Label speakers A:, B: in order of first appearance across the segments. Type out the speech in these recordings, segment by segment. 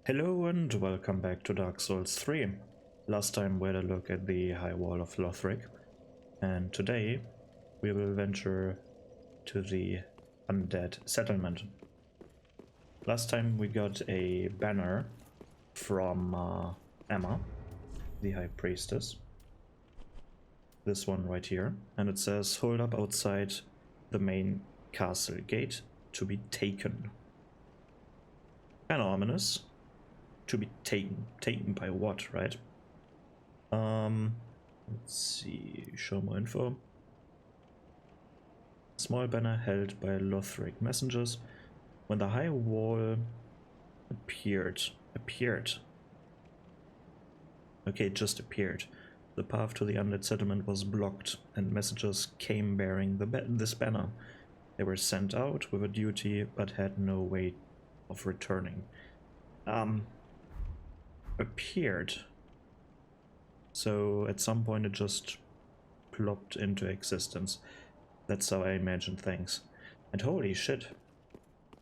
A: Hello and welcome back to Dark Souls 3. Last time we had a look at the High Wall of Lothric, and today we will venture to the Undead settlement. Last time we got a banner from Emma, the High Priestess. This one right here, and it says, "Hold up outside the main castle gate to be taken." Kinda ominous. To be taken. Taken by what, right? Let's see. Show more info. Small banner held by Lothric messengers. When the high wall appeared. Okay, it just appeared. The path to the Undead settlement was blocked, and messengers came bearing this banner. They were sent out with a duty, but had no way of returning. Appeared. So at some point it just plopped into existence. That's how I imagine things. And holy shit,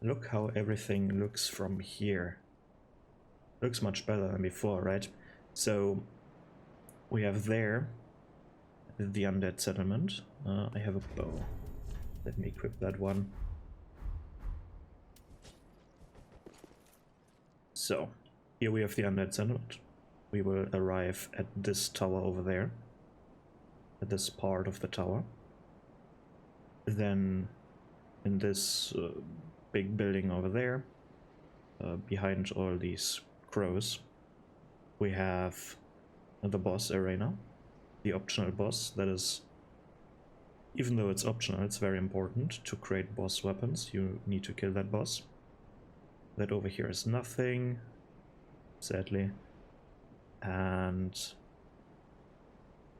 A: look how everything looks from here. Looks much better than before, right? So we have there the Undead settlement. I have a bow. Let me equip that one. So here we have the Undead settlement. We will arrive at this tower over there, at this part of the tower. Then in this big building over there, behind all these crows, we have the boss arena, the optional boss. That is, even though it's optional, it's very important to create boss weapons. You need to kill that boss. That over here is nothing, sadly. And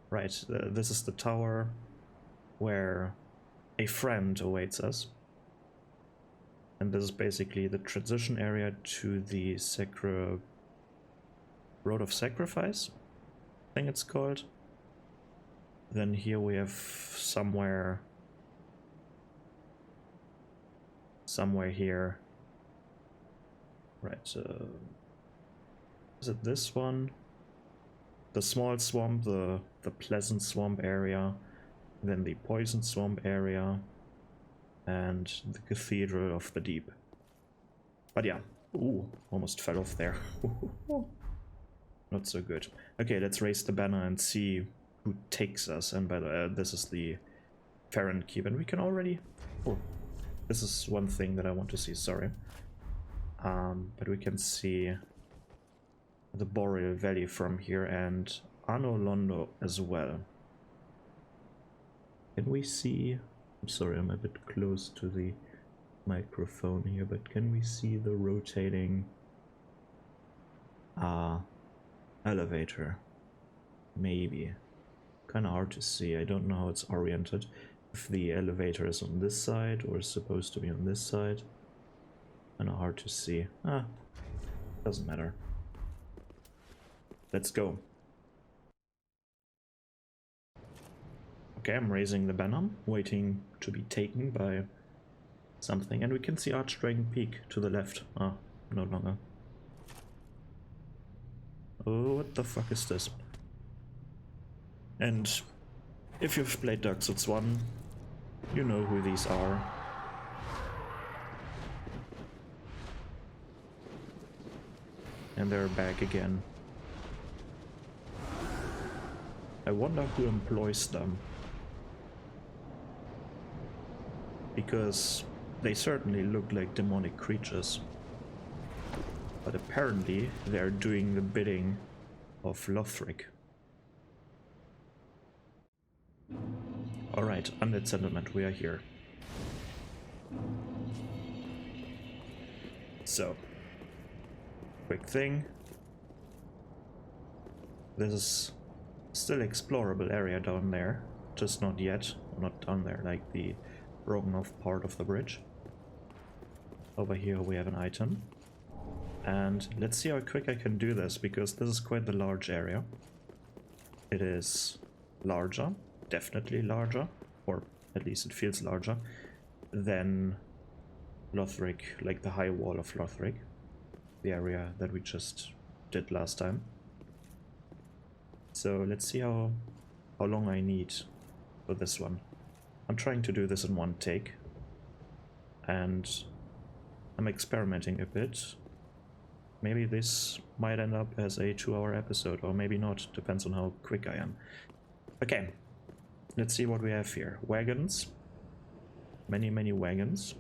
A: right, this is the tower where a friend awaits us, and this is basically the transition area to the Road of Sacrifice, I think it's called. Then here we have somewhere here, right, is it this one? The small swamp, the pleasant swamp area, then the poison swamp area, and the Cathedral of the Deep. But yeah, ooh, almost fell off there. Not so good. Okay, let's raise the banner and see who takes us. And by the way, this is the Farron Keep, and we can already... Oh, this is one thing that I want to see, sorry. But we can see the Boreal Valley from here, and Anno Londo as well. Can we see... I'm sorry, I'm a bit close to the microphone here, but can we see the rotating elevator? Maybe. Kind of hard to see. I don't know how it's oriented. If the elevator is on this side or is supposed to be on this side. Kind of hard to see. Doesn't matter. Let's go. Okay, I'm raising the banner, waiting to be taken by something, and we can see Archdragon Peak to the left. No longer. Oh, what the fuck is this? And if you've played Dark Souls 1, you know who these are. And they're back again. I wonder who employs them. Because they certainly look like demonic creatures. But apparently they're doing the bidding of Lothric. Alright, Undead settlement, we are here. So, quick thing. This is still explorable area down there, just not yet. Not down there, like the broken off part of the bridge. Over here we have an item. And let's see how quick I can do this, because this is quite the large area. It is larger, definitely larger, or at least it feels larger, than Lothric, like the High Wall of Lothric. the area that we just did last time. So let's see how long I need for this one. I'm trying to do this in one take, and I'm experimenting a bit. Maybe this might end up as a 2-hour episode, or maybe not, depends on how quick I am. Okay, let's see what we have here. Wagons. Many wagons.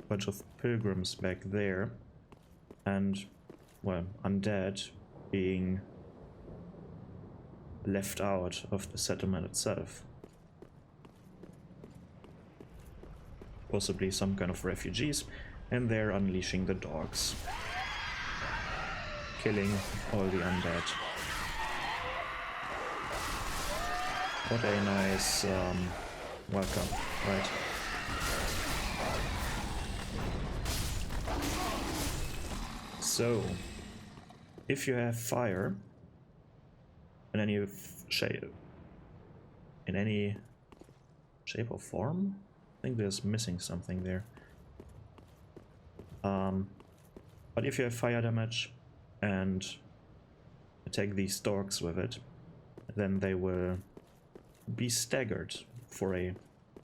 A: Bunch of pilgrims back there. And, well, undead being left out of the settlement itself. Possibly some kind of refugees, and they're unleashing the dogs. Killing all the undead. What a nice welcome, right? So, if you have fire in any shape, or form, I think there's missing something there. But if you have fire damage and attack these dogs with it, then they will be staggered for a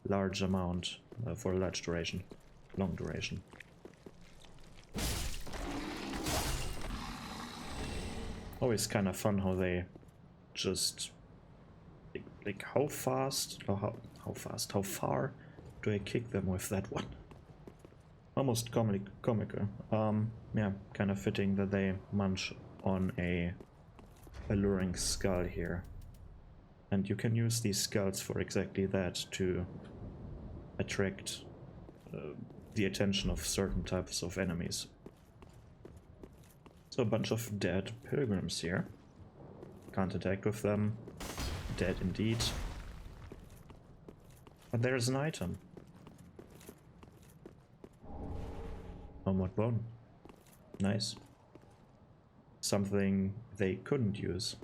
A: large amount, for a large duration, long duration. Always kind of fun how they just like how fast or how far do I kick them with that one? Almost comical. Yeah, kind of fitting that they munch on a alluring skull here. And you can use these skulls for exactly that, to attract the attention of certain types of enemies. So a bunch of dead pilgrims here. Can't attack with them. Dead indeed. But there is an item. Homeward bone. Nice. Something they couldn't use.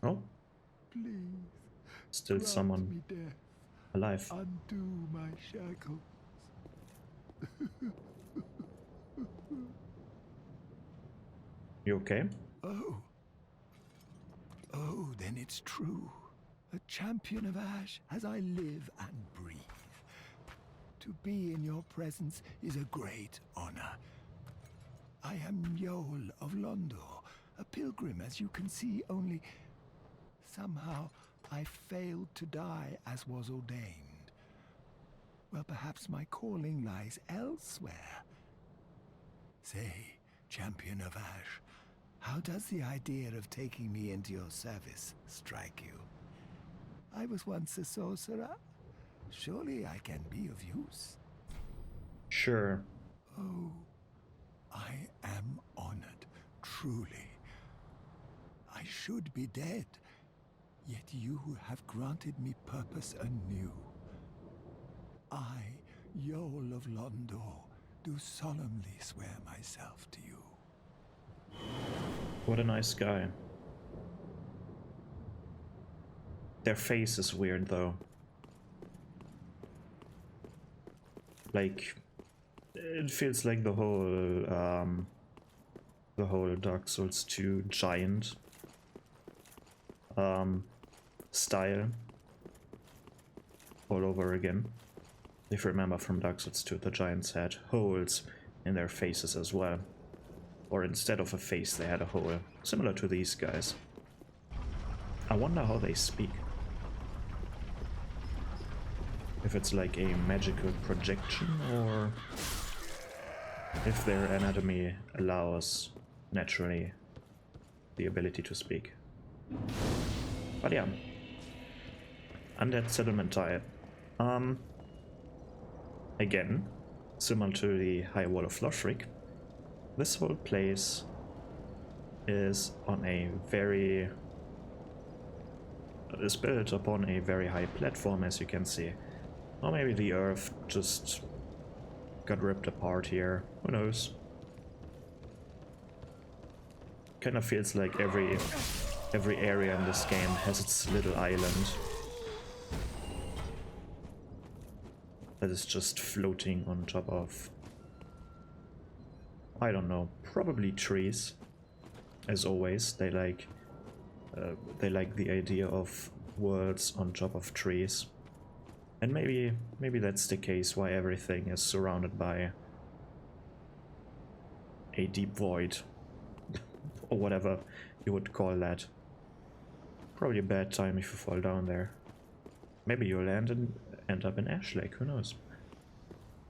A: Oh.
B: Please.
A: Still someone alive.
B: Undo my shackles.
A: You okay?
B: Oh. Oh, then it's true. A champion of Ash as I live and breathe. To be in your presence is a great honor. I am Yol of Londor, a pilgrim, as you can see, only somehow I failed to die as was ordained. Well, perhaps my calling lies elsewhere. Say, champion of Ash, how does the idea of taking me into your service strike you? I was once a sorcerer. Surely I can be of use.
A: Sure.
B: Oh, I am honored, truly. I should be dead, yet you have granted me purpose anew. I, Yol of Londor, do solemnly swear myself to you.
A: What a nice guy. Their face is weird though. Like, it feels like the whole Dark Souls 2 giant style all over again. If you remember from Dark Souls 2, the giants had holes in their faces as well. Or instead of a face, they had a hole, similar to these guys. I wonder how they speak. If it's like a magical projection, or if their anatomy allows naturally the ability to speak. But yeah, Undead Settlement type. Again, similar to the High Wall of Lothric, this whole place is built upon a very high platform, as you can see. Or maybe the earth just got ripped apart here, who knows. Kind of feels like every area in this game has its little island that is just floating on top of I don't know, probably trees. As always, they like the idea of worlds on top of trees. And maybe that's the case why everything is surrounded by a deep void. Or whatever you would call that. Probably a bad time if you fall down there. Maybe you'll end up in Ash Lake, who knows?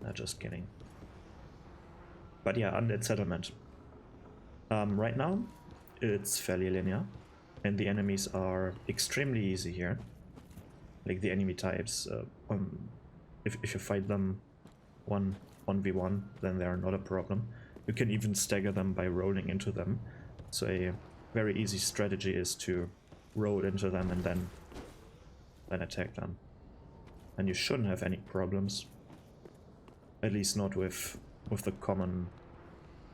A: Nah, just kidding. But yeah, Undead Settlement. Right now, it's fairly linear, and the enemies are extremely easy here. Like the enemy types, if you fight them 1v1, then they're not a problem. You can even stagger them by rolling into them. So a very easy strategy is to roll into them and then attack them. And you shouldn't have any problems. At least not with the common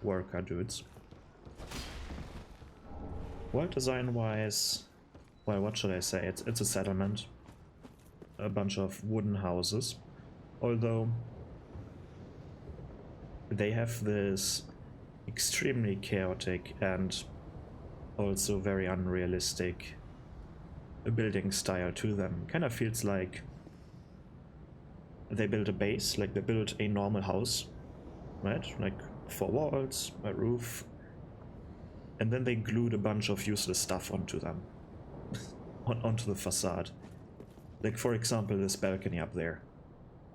A: worker dudes. World design wise, well, what should I say? It's a settlement. A bunch of wooden houses. Although they have this extremely chaotic and also very unrealistic building style to them. Kind of feels like they build a base, like they build a normal house, right? Like 4 walls, a roof, and then they glued a bunch of useless stuff onto them, onto the facade. Like for example this balcony up there.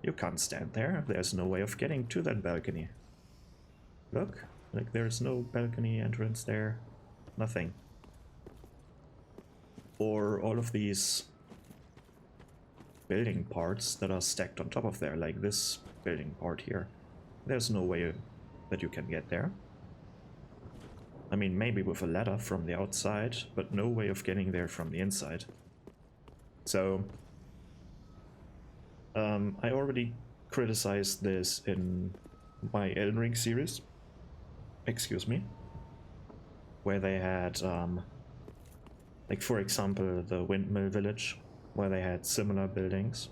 A: You can't stand there, there's no way of getting to that balcony. Look, like there's no balcony entrance there, nothing. Or all of these building parts that are stacked on top of there, like this building part here. There's no way that you can get there. I mean, maybe with a ladder from the outside, but no way of getting there from the inside. So, I already criticized this in my Elden Ring series, excuse me, where they had, like for example, the Windmill Village, where they had similar buildings,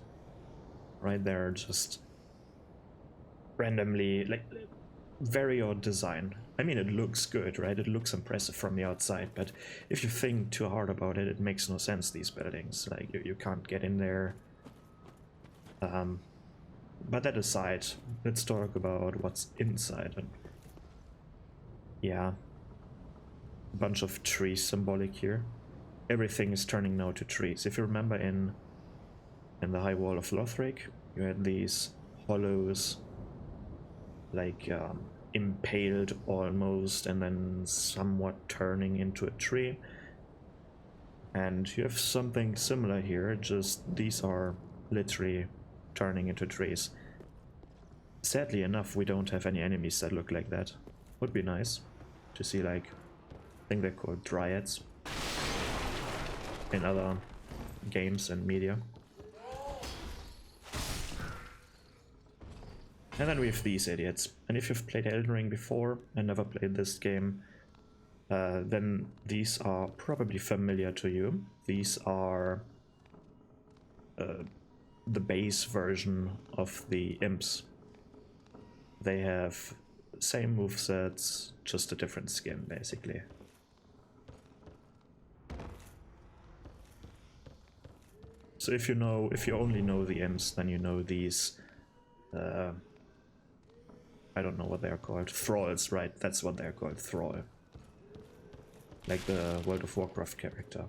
A: right? They're just randomly, like, very odd design. I mean, it looks good, right? It looks impressive from the outside, but if you think too hard about it, it makes no sense, these buildings. Like, you can't get in there. But that aside, let's talk about what's inside. And yeah, a bunch of trees symbolic here. Everything is turning now to trees. If you remember in the High Wall of Lothric, you had these hollows, like impaled almost, and then somewhat turning into a tree. And you have something similar here, just these are literally turning into trees. Sadly enough, we don't have any enemies that look like that. Would be nice to see, like, I think they're called dryads in other games and media. And then we have these idiots. And if you've played Elden Ring before and never played this game, then these are probably familiar to you. These are the base version of the imps. They have the same movesets, just a different skin, basically. So if you only know the imps, then you know these, I don't know what they're called, thralls, right? That's what they're called, thrall. Like the World of Warcraft character.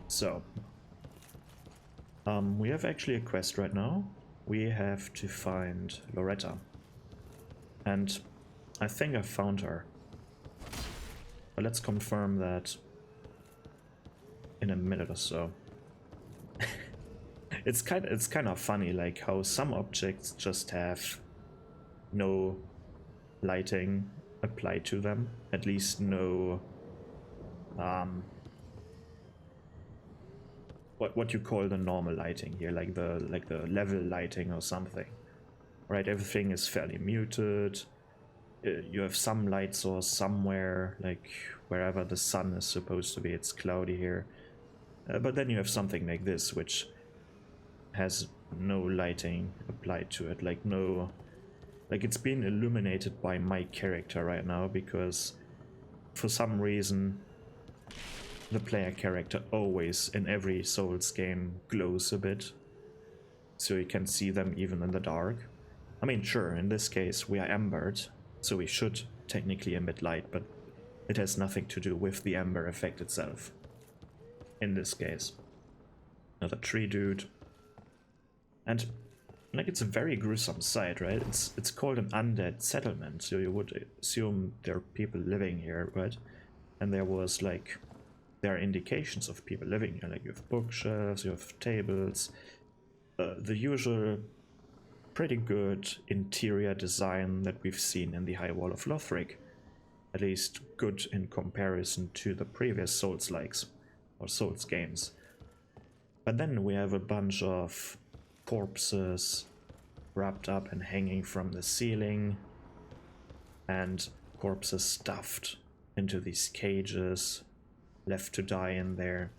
A: So, we have actually a quest right now. We have to find Loretta. And I think I found her. But let's confirm that in a minute or so. It's kind of funny, like how some objects just have no lighting applied to them, at least no what you call the normal lighting here, like the level lighting or something, right? Everything is fairly muted. You have some light source somewhere, like wherever the sun is supposed to be. It's cloudy here, but then you have something like this, which has no lighting applied to it, like no, like it's being illuminated by my character right now because for some reason the player character always in every Souls game glows a bit, so you can see them even in the dark. I mean, sure, in this case we are embered, so we should technically emit light, but it has nothing to do with the ember effect itself. In this case. Another tree dude. And like, it's a very gruesome sight, right? It's called an undead settlement, so you would assume there are people living here, right? And there are indications of people living here, like you have bookshelves, you have tables, the usual pretty good interior design that we've seen in the High Wall of Lothric. At least good in comparison to the previous Souls-likes or Souls games. But then we have a bunch of corpses wrapped up and hanging from the ceiling, and corpses stuffed into these cages, left to die in there.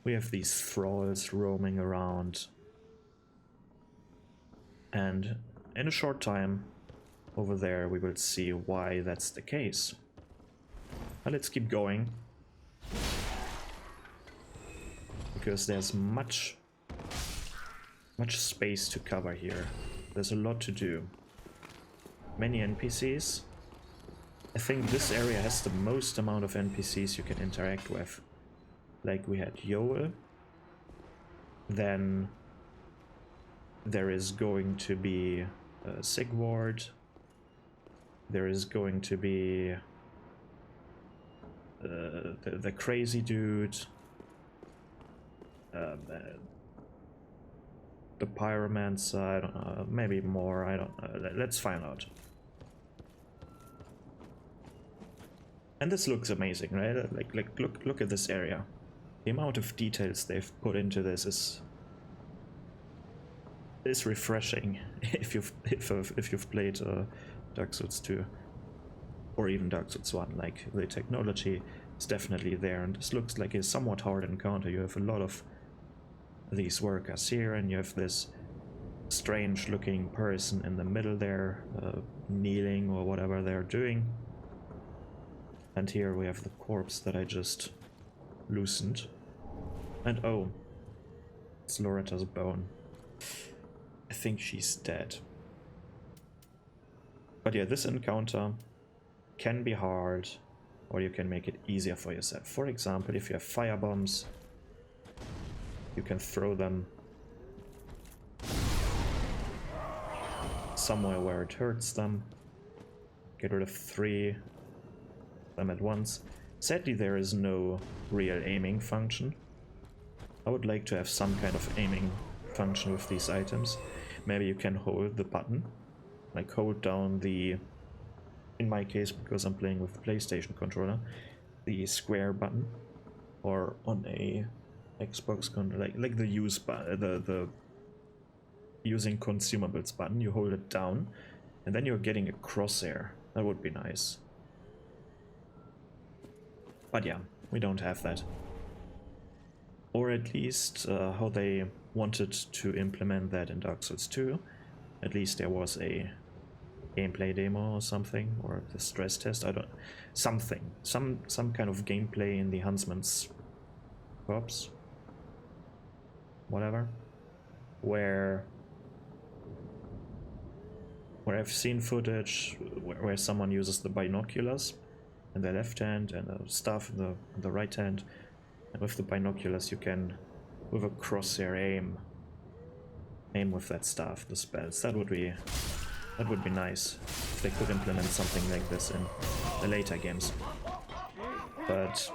A: We have these thralls roaming around, and in a short time over there we will see why that's the case. But let's keep going, because there's much space to cover here. There's a lot to do. Many NPCs. I think this area has the most amount of NPCs you can interact with. Like we had Yoel. Then there is going to be Sigward. There is going to be the crazy dude. The pyromancer, I don't know, maybe more, I don't know, let's find out. And this looks amazing, right? Like look at this area. The amount of details they've put into this is refreshing if you've played Dark Souls 2 or even Dark Souls 1. Like, the technology is definitely there, and this looks like a somewhat hard encounter. You have a lot of these workers here, and you have this strange looking person in the middle there, kneeling or whatever they're doing. And here we have the corpse that I just loosened. And oh, it's Loretta's bone. I think she's dead. But yeah, this encounter can be hard, or you can make it easier for yourself. For example, if you have fire bombs, you can throw them somewhere where it hurts them. Get rid of 3 of them at once. Sadly, there is no real aiming function. I would like to have some kind of aiming function with these items. Maybe you can hold the button, like hold down the, in my case, because I'm playing with the PlayStation controller, the square button, or on a Xbox controller, like the use button, the using consumables button. You hold it down, and then you're getting a crosshair. That would be nice. But yeah, we don't have that. Or at least how they wanted to implement that in Dark Souls 2. At least there was a gameplay demo or something, or the stress test, I don't, something, some kind of gameplay in the Huntsman's corpse, whatever, where I've seen footage where someone uses the binoculars in the left hand and the staff in the right hand, and with the binoculars you can, with a crosshair, aim with that staff, the spells. That would be nice if they could implement something like this in the later games. But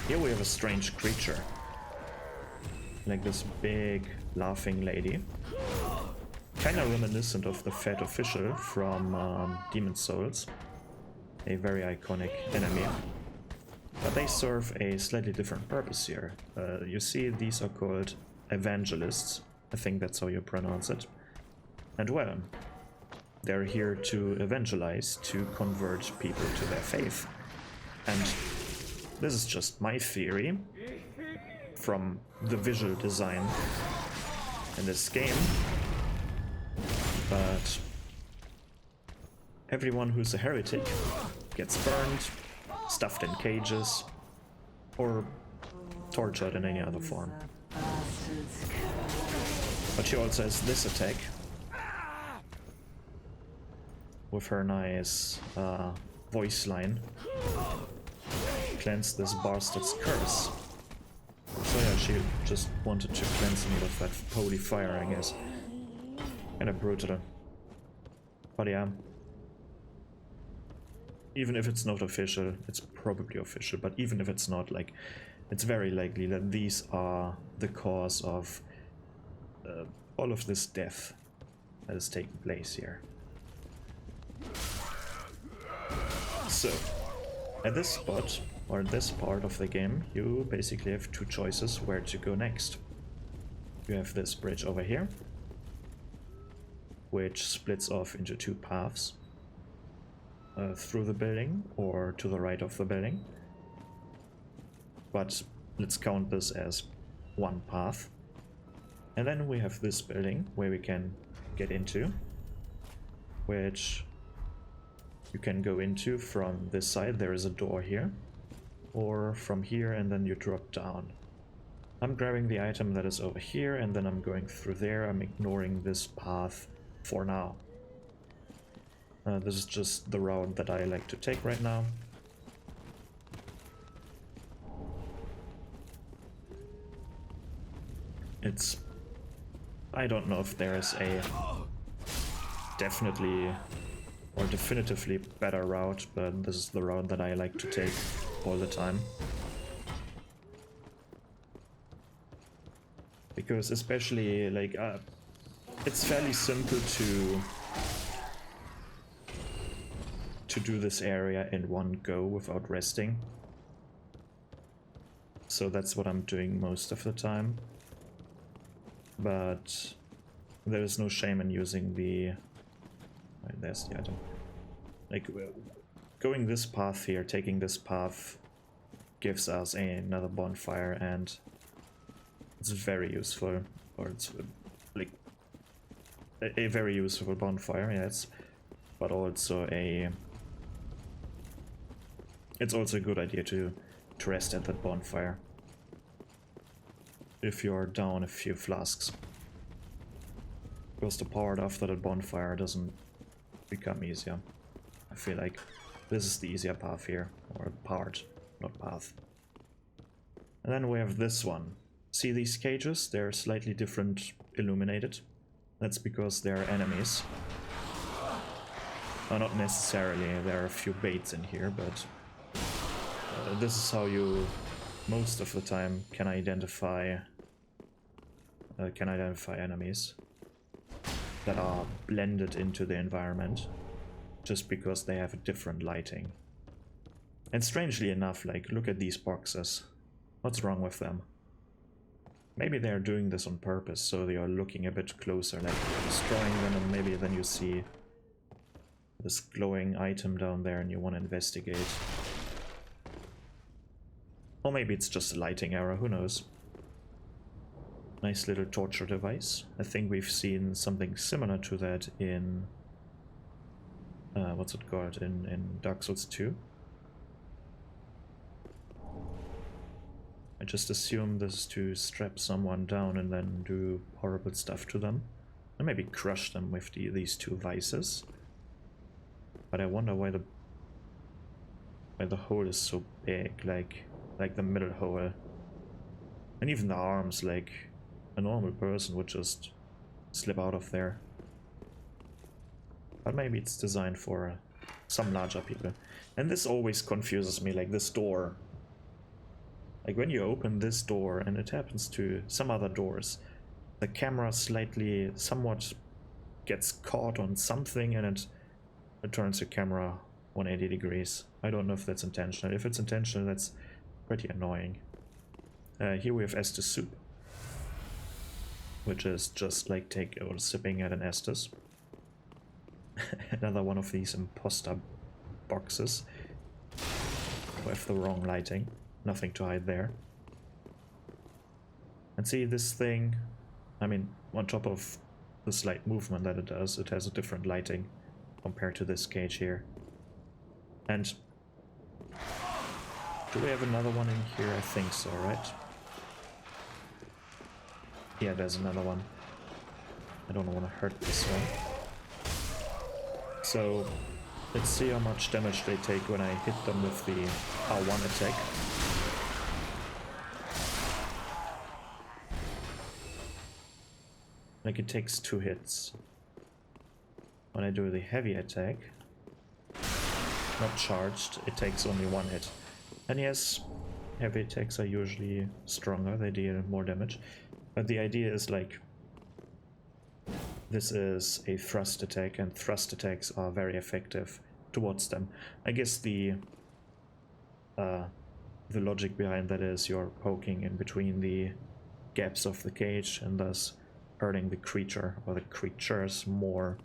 A: here we have a strange creature, like this big laughing lady, kind of reminiscent of the Fat Official from Demon's Souls, a very iconic enemy. But they serve a slightly different purpose here. You see, these are called evangelists. I think that's how you pronounce it. And well, they're here to evangelize, to convert people to their faith. And this is just my theory. from the visual design in this game, but everyone who's a heretic gets burned, stuffed in cages, or tortured in any other form. But she also has this attack with her nice voice line. Cleanse this bastard's curse. So yeah, she just wanted to cleanse me with that holy fire, I guess. Kinda brutal. But yeah. Even if it's not official, it's probably official, but even if it's not, like, it's very likely that these are the cause of all of this death that has taken place here. So, at this spot, or this part of the game, you basically have two choices where to go next. You have this bridge over here, which splits off into two paths. Through the building or to the right of the building. But let's count this as one path. And then we have this building where we can get into, which you can go into from this side. There is a door here, or from here and then you drop down. I'm grabbing the item that is over here and then I'm going through there. I'm ignoring this path for now. This is just the route that I like to take right now. It's... I don't know if there is a definitely or definitively better route, but this is the route that I like to take all the time. Because especially, like, it's fairly simple to do this area in one go without resting. So that's what I'm doing most of the time. But there is no shame in using the... Right, there's the item. Like, going this path here, taking this path, gives us another bonfire, and it's very useful. Or it's like a very useful bonfire, yes. But also a... It's also a good idea to rest at that bonfire if you're down a few flasks, because the part after that bonfire doesn't become easier. I feel like this is the easier path here, or part, not path. And then we have this one. See these cages? They're slightly different illuminated. That's because they're enemies. Not necessarily, there are a few baits in here, but this is how you most of the time can identify enemies that are blended into the environment just because they have a different lighting. And strangely enough, like, look at these boxes. What's wrong with them? Maybe they're doing this on purpose, so they are looking a bit closer, like destroying them, and maybe then you see this glowing item down there and you want to investigate. Or maybe it's just a lighting error, who knows. Nice little torture device. I think we've seen something similar to that in... what's it called? In Dark Souls 2. I just assume this is to strap someone down and then do horrible stuff to them. And maybe crush them with these two vices. But I wonder why the hole is so big, like the middle hole. And even the arms, like a normal person would just slip out of there. But maybe it's designed for some larger people. And this always confuses me, like this door. Like when you open this door, and it happens to some other doors, the camera somewhat gets caught on something and it turns the camera 180 degrees. I don't know if that's intentional. If it's intentional, that's pretty annoying. Here we have Estus soup, which is just like sipping at an Estus. Another one of these imposter boxes with the wrong lighting. Nothing to hide there. And see this thing, I mean, on top of the slight movement that it does, it has a different lighting compared to this cage here. And do we have another one in here? I think so, right? Yeah, there's another one. I don't want to hurt this one. So let's see how much damage they take when I hit them with the R1 attack. Like, it takes 2 hits. When I do the heavy attack, not charged, it takes only 1 hit. And yes, heavy attacks are usually stronger, they deal more damage. But the idea is like, this is a thrust attack, and thrust attacks are very effective towards them. I guess the logic behind that is you're poking in between the gaps of the cage and thus hurting the creature or the creatures more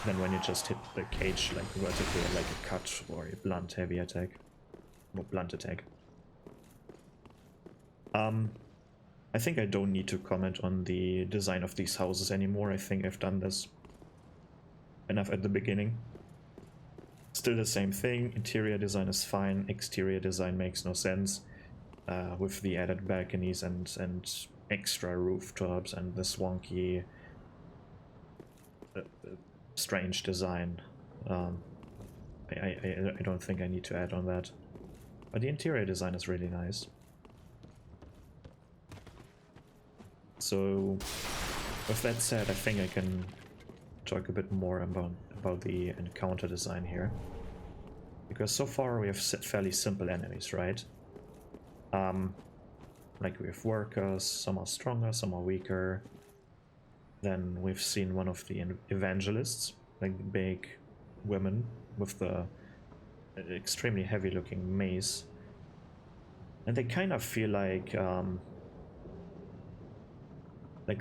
A: than when you just hit the cage like vertically, like a cut or a blunt heavy attack or blunt attack. I think I don't need to comment on the design of these houses anymore. I think I've done this enough at the beginning. Still the same thing, interior design is fine, exterior design makes no sense, with the added balconies and extra rooftops and the swanky, strange design. I don't think I need to add on that. But the interior design is really nice. So, with that said, I think I can talk a bit more about the encounter design here. Because so far we have fairly simple enemies, right? Like we have workers, some are stronger, some are weaker. Then we've seen one of the evangelists, like the big women with the extremely heavy looking mace. And they kind of feel like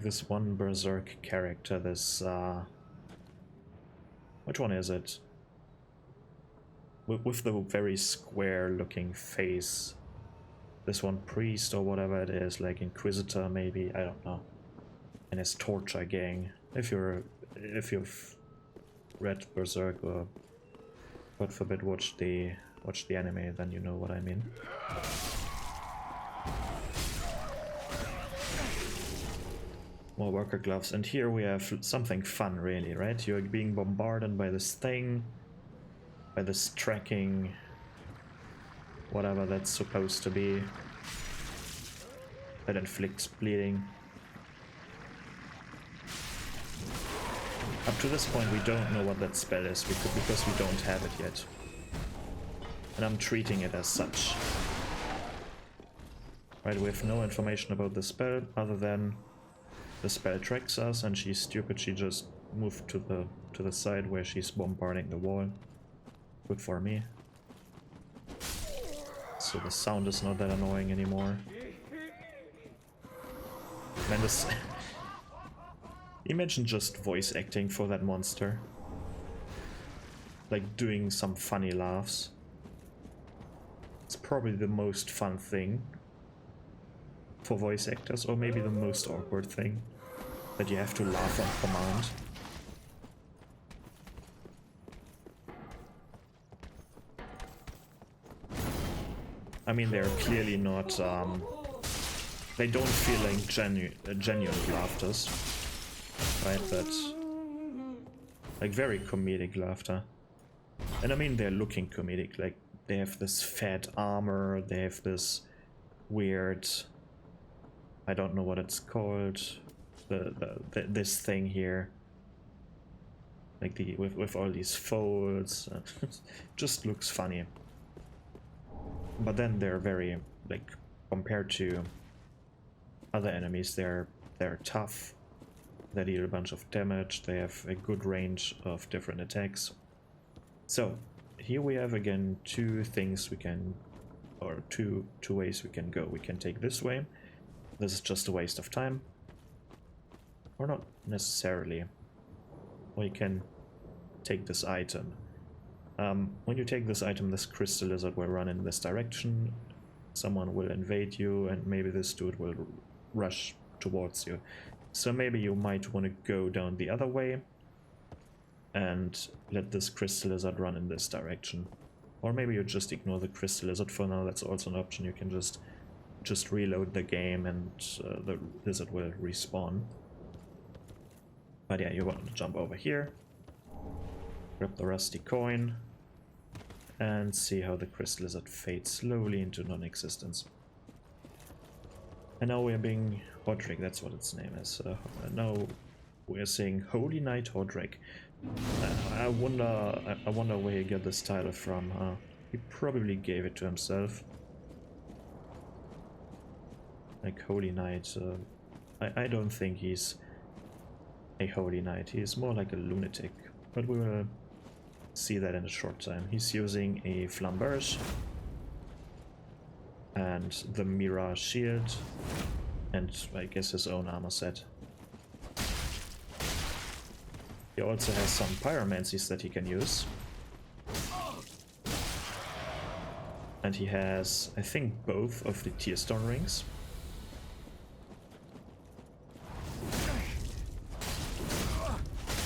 A: this one berserk character, this which one is it? With the very square looking face. This one, priest or whatever it is, like Inquisitor maybe, I don't know. And his torture gang. If you've read Berserk or, God forbid, watched the anime, then you know what I mean. More worker gloves, and here we have something fun, really, right? You're being bombarded by this thing, by this tracking, whatever that's supposed to be, that inflicts bleeding. Up to this point we don't know what that spell is, because we don't have it yet. And I'm treating it as such. Right, we have no information about the spell, other than the spell tracks us and she's stupid, she just moved to the side where she's bombarding the wall. Good for me. So the sound is not that annoying anymore. Man, this... Imagine just voice acting for that monster. Like doing some funny laughs. It's probably the most fun thing for voice actors, or maybe the most awkward thing, that you have to laugh on command. I mean, they're clearly not, they don't feel like genuine laughters, right, but like very comedic laughter. And I mean, they're looking comedic, like they have this fat armor, they have this weird, I don't know what it's called, this thing here, like with all these folds. Just looks funny. But then they're very, like, compared to other enemies, they're tough. They deal a bunch of damage. They have a good range of different attacks. So here we have again two things we can, or two ways we can go. We can take this way. This is just a waste of time. Or not necessarily. Or you can take this item. When you take this item, this crystal lizard will run in this direction. someone will invade you, and maybe this dude will rush towards you. So maybe you might want to go down the other way and let this crystal lizard run in this direction. Or maybe you just ignore the crystal lizard for now. That's also an option. You can just reload the game and the lizard will respawn. But yeah, you want to jump over here, grab the rusty coin, and see how the crystal lizard fades slowly into non-existence. And now we're being Hodrick, that's what its name is. Now we're seeing Holy Knight Hodrick. I wonder where he got this title from. He probably gave it to himself. Like Holy Knight. I don't think he's a Holy Knight. He's more like a lunatic. But we will see that in a short time. He's using a flamberge and the Mirage shield, and I guess his own armor set. He also has some pyromancies that he can use. And he has, I think, both of the Tear Stone rings.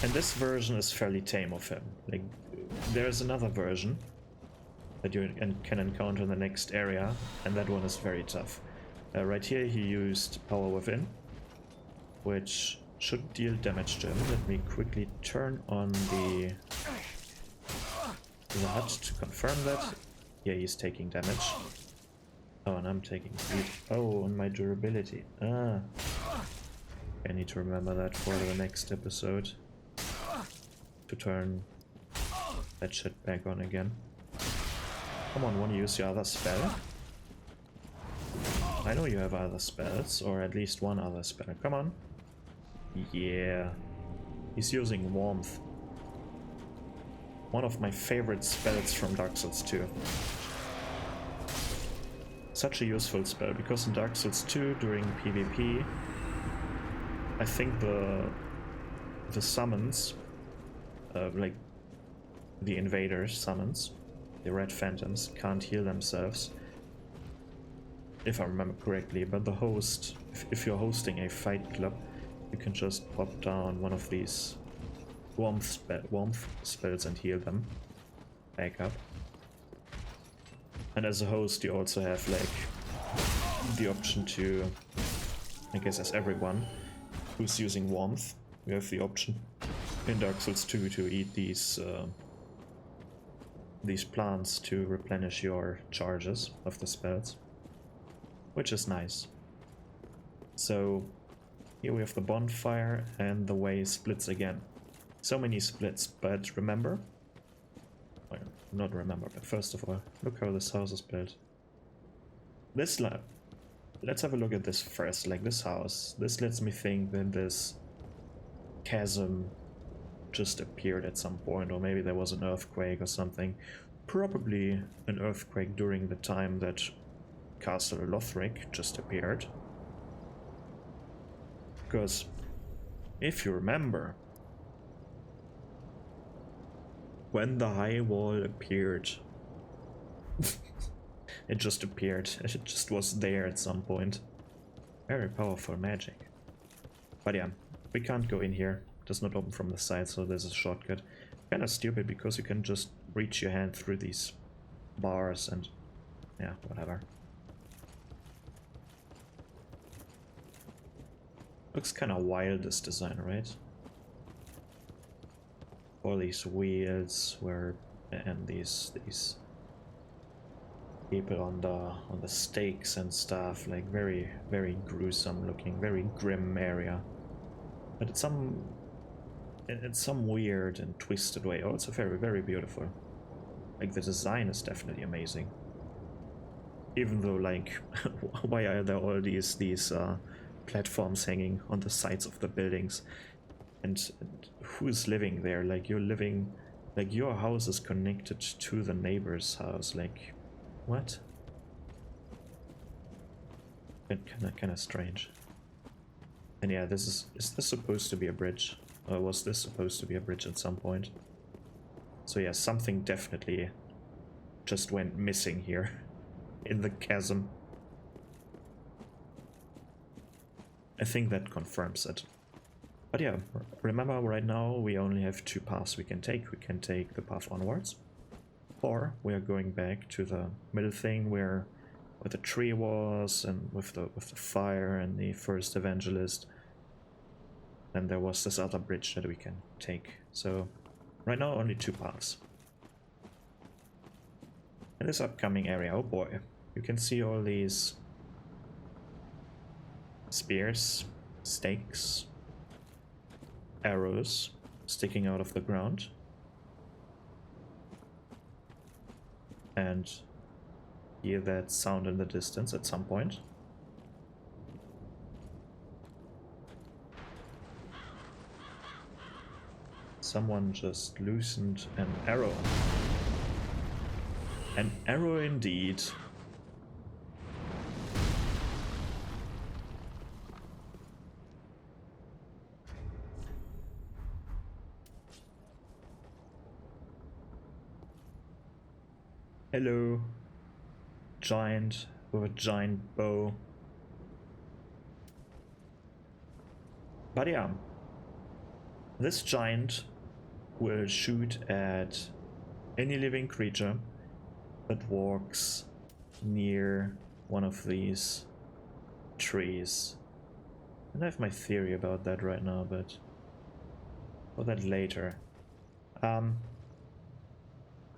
A: And this version is fairly tame of him. Like, there's another version that you can encounter in the next area, and that one is very tough. Right here he used Power Within, which should deal damage to him. Let me quickly turn on the HUD to confirm that. Yeah, he's taking damage. Oh, and I'm taking speed. Oh, and my durability. I need to remember that for the next episode. To turn that shit back on again. Come on, want to use your other spell? I know you have other spells, or at least one other spell. Come on. Yeah. He's using Warmth. One of my favorite spells from Dark Souls 2. Such a useful spell, because in Dark Souls 2, during PvP, I think the summons, like the invaders summons, the red phantoms, can't heal themselves, if I remember correctly, but the host, if you're hosting a fight club, you can just pop down one of these warmth spells and heal them back up. And as a host you also have like the option to, I guess as everyone who's using warmth, you have the option in Dark Souls 2 to eat these plants to replenish your charges of the spells, which is nice. So here we have the bonfire and the way splits again. So many splits, but remember, well, not remember, but first of all, look how this house is built. This let's have a look at this first, like this house. This lets me think that this chasm just appeared at some point, or maybe there was an earthquake or something. Probably an earthquake during the time that Castle Lothric just appeared. Because if you remember, when the High Wall appeared, it just appeared. It just was there at some point. Very powerful magic. But yeah, we can't go in here. It does not open from the side, so there's a shortcut. Kinda stupid because you can just reach your hand through these bars and yeah, whatever. Looks kinda wild, this design, right? All these wheels and these people on the stakes and stuff, like very gruesome looking, very grim area. But it's some weird and twisted way. Also very beautiful. Like the design is definitely amazing. Even though, like, why are there all these platforms hanging on the sides of the buildings? And who's living there? Like, you're living, like, your house is connected to the neighbor's house. Like, what? Kinda strange. And yeah, is this supposed to be a bridge? Or was this supposed to be a bridge at some point? So yeah, something definitely just went missing here in the chasm. I think that confirms it. But yeah, remember right now we only have two paths we can take. We can take the path onwards, or we are going back to the middle thing where the tree was, and with the fire and the first evangelist. And there was this other bridge that we can take. So right now only two paths. In this upcoming area, oh boy, you can see all these spears, stakes, arrows sticking out of the ground. And hear that sound in the distance at some point. Someone just loosened an arrow. An arrow indeed. Hello. Giant with a giant bow. But yeah, this giant will shoot at any living creature that walks near one of these trees. And I have my theory about that right now, but for that later.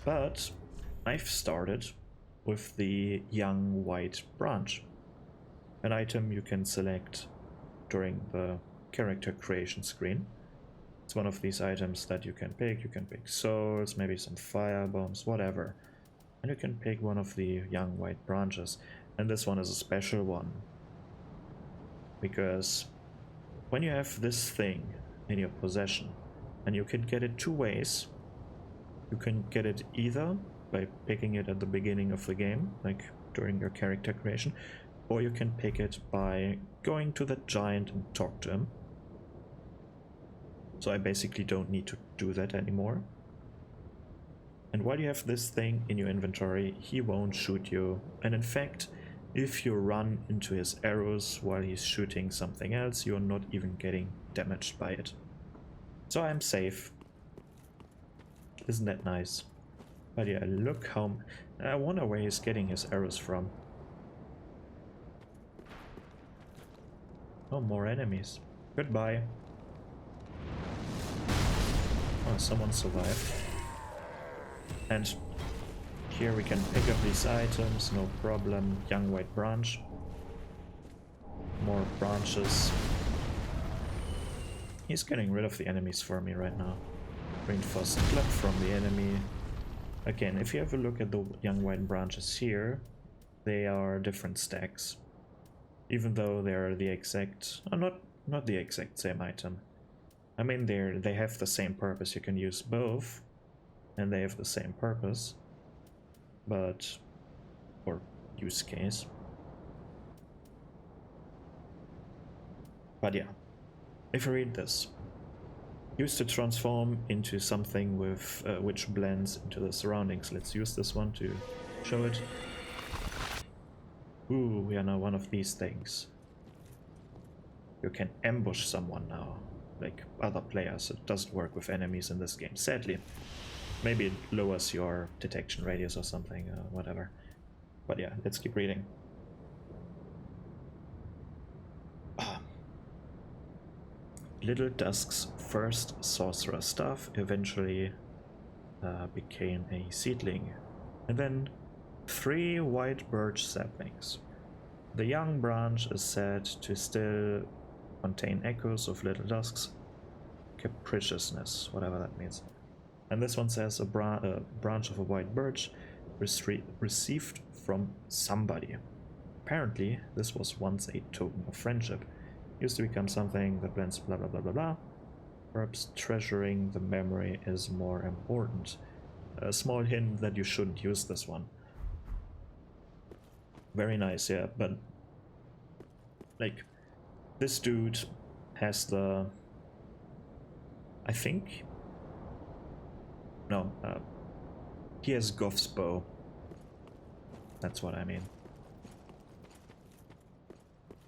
A: But I've started with the young white branch, an item you can select during the character creation screen. It's one of these items that you can pick. You can pick souls, maybe some fire bombs, whatever. And you can pick one of the young white branches. And this one is a special one, because when you have this thing in your possession, and you can get it two ways. You can get it either by picking it at the beginning of the game, like during your character creation, or you can pick it by going to that giant and talk to him. So I basically don't need to do that anymore. And while you have this thing in your inventory, he won't shoot you. And in fact, if you run into his arrows while he's shooting something else, you're not even getting damaged by it. So I'm safe. Isn't that nice? But yeah, look how... I wonder where he's getting his arrows from. Oh, more enemies. Goodbye. Oh, someone survived. And here we can pick up these items, no problem. Young white branch. More branches. He's getting rid of the enemies for me right now. Reinforced club from the enemy. Again, if you have a look at the young white branches here, they are different stacks. Even though they are the exact... not the exact same item. I mean, they have the same purpose. You can use both, and they have the same purpose. But... or use case. But yeah. If you read this, used to transform into something with which blends into the surroundings. Let's use this one to show it. Ooh, we are now one of these things. You can ambush someone now, like other players. It doesn't work with enemies in this game, sadly. Maybe it lowers your detection radius or something, whatever. But yeah, let's keep reading. Little Dusk's first sorcerer staff eventually became a seedling, and then 3 white birch saplings. The young branch is said to still contain echoes of Little Dusk's capriciousness, whatever that means. And this one says a branch of a white birch received from somebody. Apparently, this was once a token of friendship. Used to become something that blends blah blah blah blah blah. Perhaps treasuring the memory is more important. A small hint that you shouldn't use this one. Very nice, yeah, but like this dude has the... I think... no, he has Goth's bow. That's what I mean.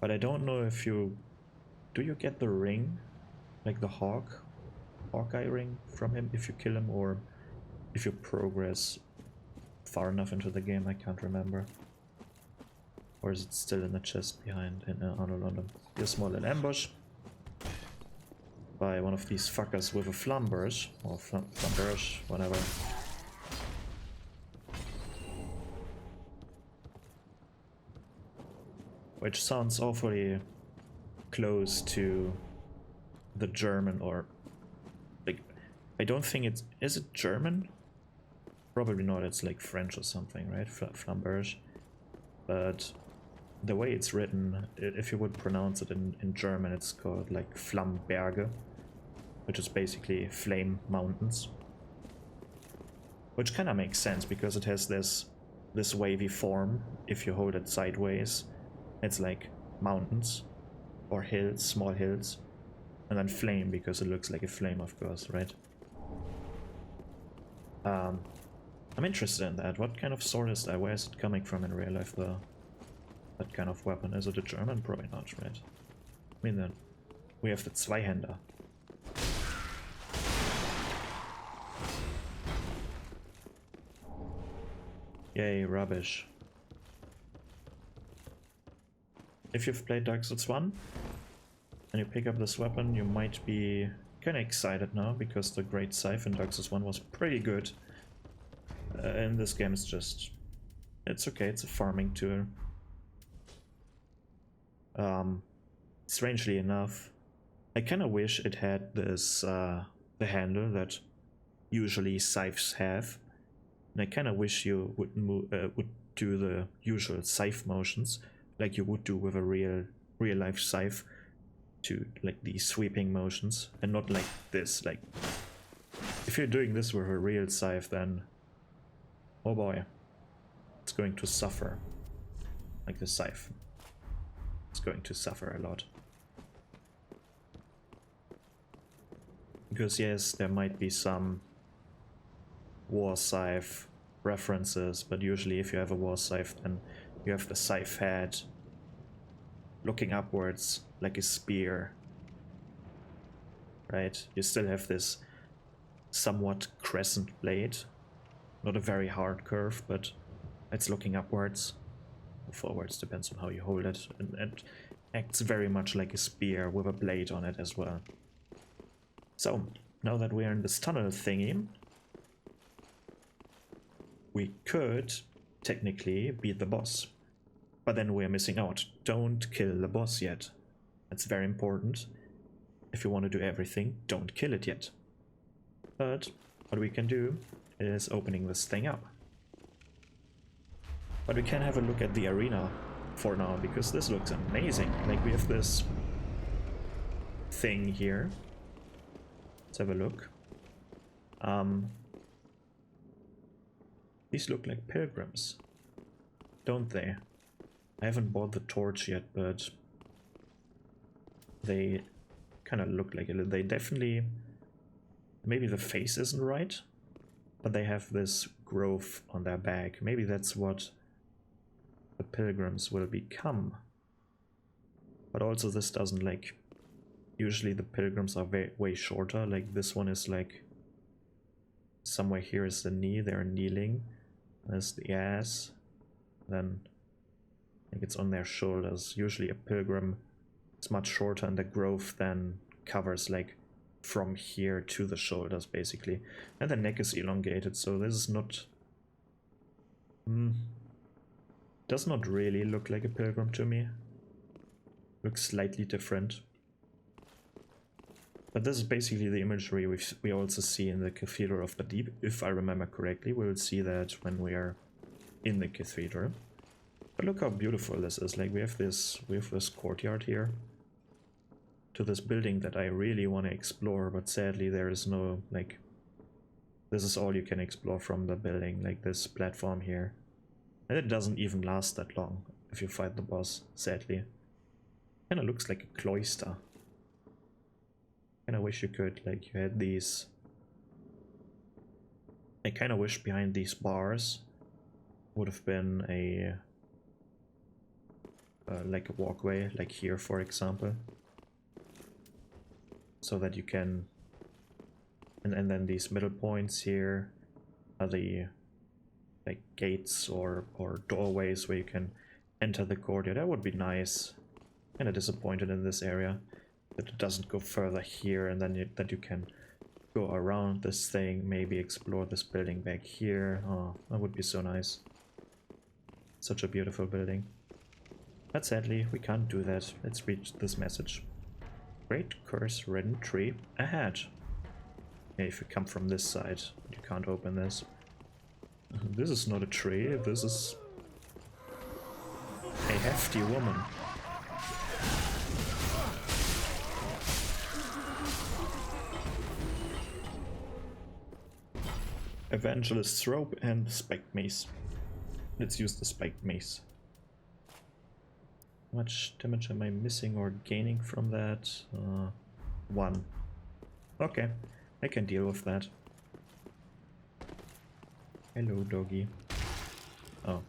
A: But I don't know if you do you get the ring? Like the Hawkeye ring from him if you kill him, or if you progress far enough into the game? I can't remember. Or is it still in the chest behind in Arnold London? Here's a small little ambush by one of these fuckers with a flamberge, or flamberge, whatever. Which sounds awfully close to the German, or like, I don't think it's, is it German? Probably not, it's like French or something, right? Flamberge. But the way it's written, if you would pronounce it in German, it's called like Flammberge, which is basically flame mountains. Which kind of makes sense because it has this wavy form. If you hold it sideways, it's like mountains or hills, small hills, and then flame because it looks like a flame, of course, right? I'm interested in that. What kind of sword is that? Where is it coming from in real life, that kind of weapon? Is it a German? Probably not, right? I mean, then we have the Zweihänder. Yay, rubbish. If you've played Dark Souls 1 and you pick up this weapon, you might be kind of excited now, because the Great Scythe in Dark Souls 1 was pretty good. In this game, it's just... it's okay, it's a farming tool. Strangely enough, I kind of wish it had this, the handle that usually scythes have. And I kind of wish you would do the usual scythe motions, like you would do with a real life scythe, to like these sweeping motions, and not like this. Like, if you're doing this with a real scythe, then oh boy, it's going to suffer. Like the scythe, it's going to suffer a lot. Because yes, there might be some war scythe references, but usually if you have a war scythe, then you have the scythe head looking upwards like a spear, right? You still have this somewhat crescent blade, not a very hard curve, but it's looking upwards or forwards, depends on how you hold it, and it acts very much like a spear with a blade on it as well. So now that we're in this tunnel thingy, we could technically beat the boss, but then we're missing out. Don't kill the boss yet. That's very important. If you want to do everything, don't kill it yet. But what we can do is opening this thing up. But we can have a look at the arena for now, because this looks amazing. Like, we have this thing here. Let's have a look. These look like pilgrims, don't they? I haven't bought the torch yet, but they kind of look like it. They definitely... maybe the face isn't right, but they have this growth on their back. Maybe that's what the pilgrims will become. But also this doesn't, like... usually the pilgrims are way shorter. Like, this one is like... somewhere here is the knee, they're kneeling. There's the ass. Then I think it's on their shoulders. Usually a pilgrim is much shorter, and the growth then covers like from here to the shoulders basically. And the neck is elongated, so this is not... does not really look like a pilgrim to me. Looks slightly different. But this is basically the imagery we also see in the Cathedral of the Deep, if I remember correctly. We will see that when we are in the cathedral. But look how beautiful this is. Like, we have this courtyard here to this building that I really want to explore, but sadly there is no, like, this is all you can explore from the building, like this platform here. And it doesn't even last that long if you fight the boss, sadly. Kinda looks like a cloister. Kinda wish you could, like, you had these... I kinda wish behind these bars would have been a... like a walkway, like here for example. so that you can, and then these middle points here are the like gates or doorways where you can enter the courtyard. That would be nice. Kinda disappointed in this area that it doesn't go further here, and then that you can go around this thing, maybe explore this building back here. Oh, that would be so nice. Such a beautiful building. But sadly, we can't do that. Let's read this message. Great curse ridden tree ahead. Yeah, if you come from this side, you can't open this. This is not a tree, this is a hefty woman. Evangelist's rope and spiked mace. Let's use the spiked mace. How much damage am I missing or gaining from that? 1. Okay, I can deal with that. Hello, doggy. Oh.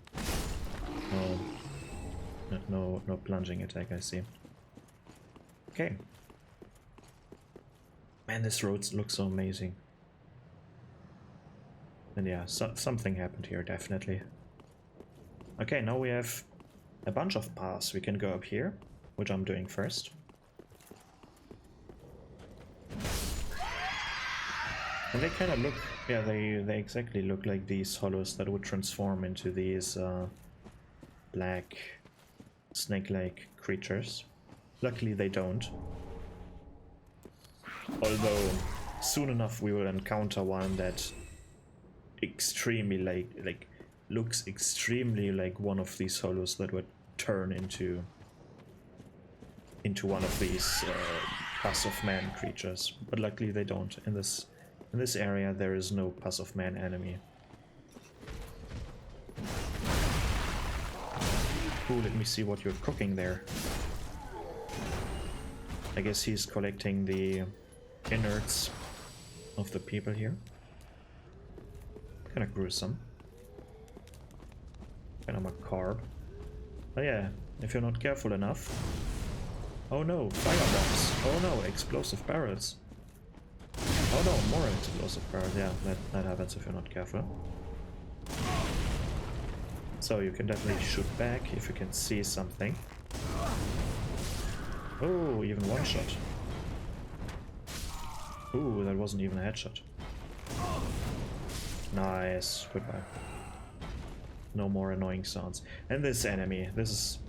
A: No plunging attack, I see. Okay. Man, this road looks so amazing. And yeah, something happened here, definitely. Okay, now we have a bunch of paths. We can go up here, which I'm doing first. And they kind of look, yeah, they exactly look like these hollows that would transform into these black snake-like creatures. Luckily they don't. Although soon enough we will encounter one that extremely like looks extremely like one of these hollows that would turn into one of these pus of man creatures, but luckily they don't. In this area there is no pus of man enemy. Ooh, let me see what you're cooking there. I guess he's collecting the innards of the people here. Kinda gruesome. Kinda macabre. Oh yeah, if you're not careful enough... Oh no, fire bombs! Oh no, explosive barrels! Oh no, more explosive barrels. Yeah, that happens if you're not careful. So you can definitely shoot back if you can see something. Oh, even one shot. Ooh, that wasn't even a headshot. Nice, goodbye. No more annoying sounds. And this enemy, this is...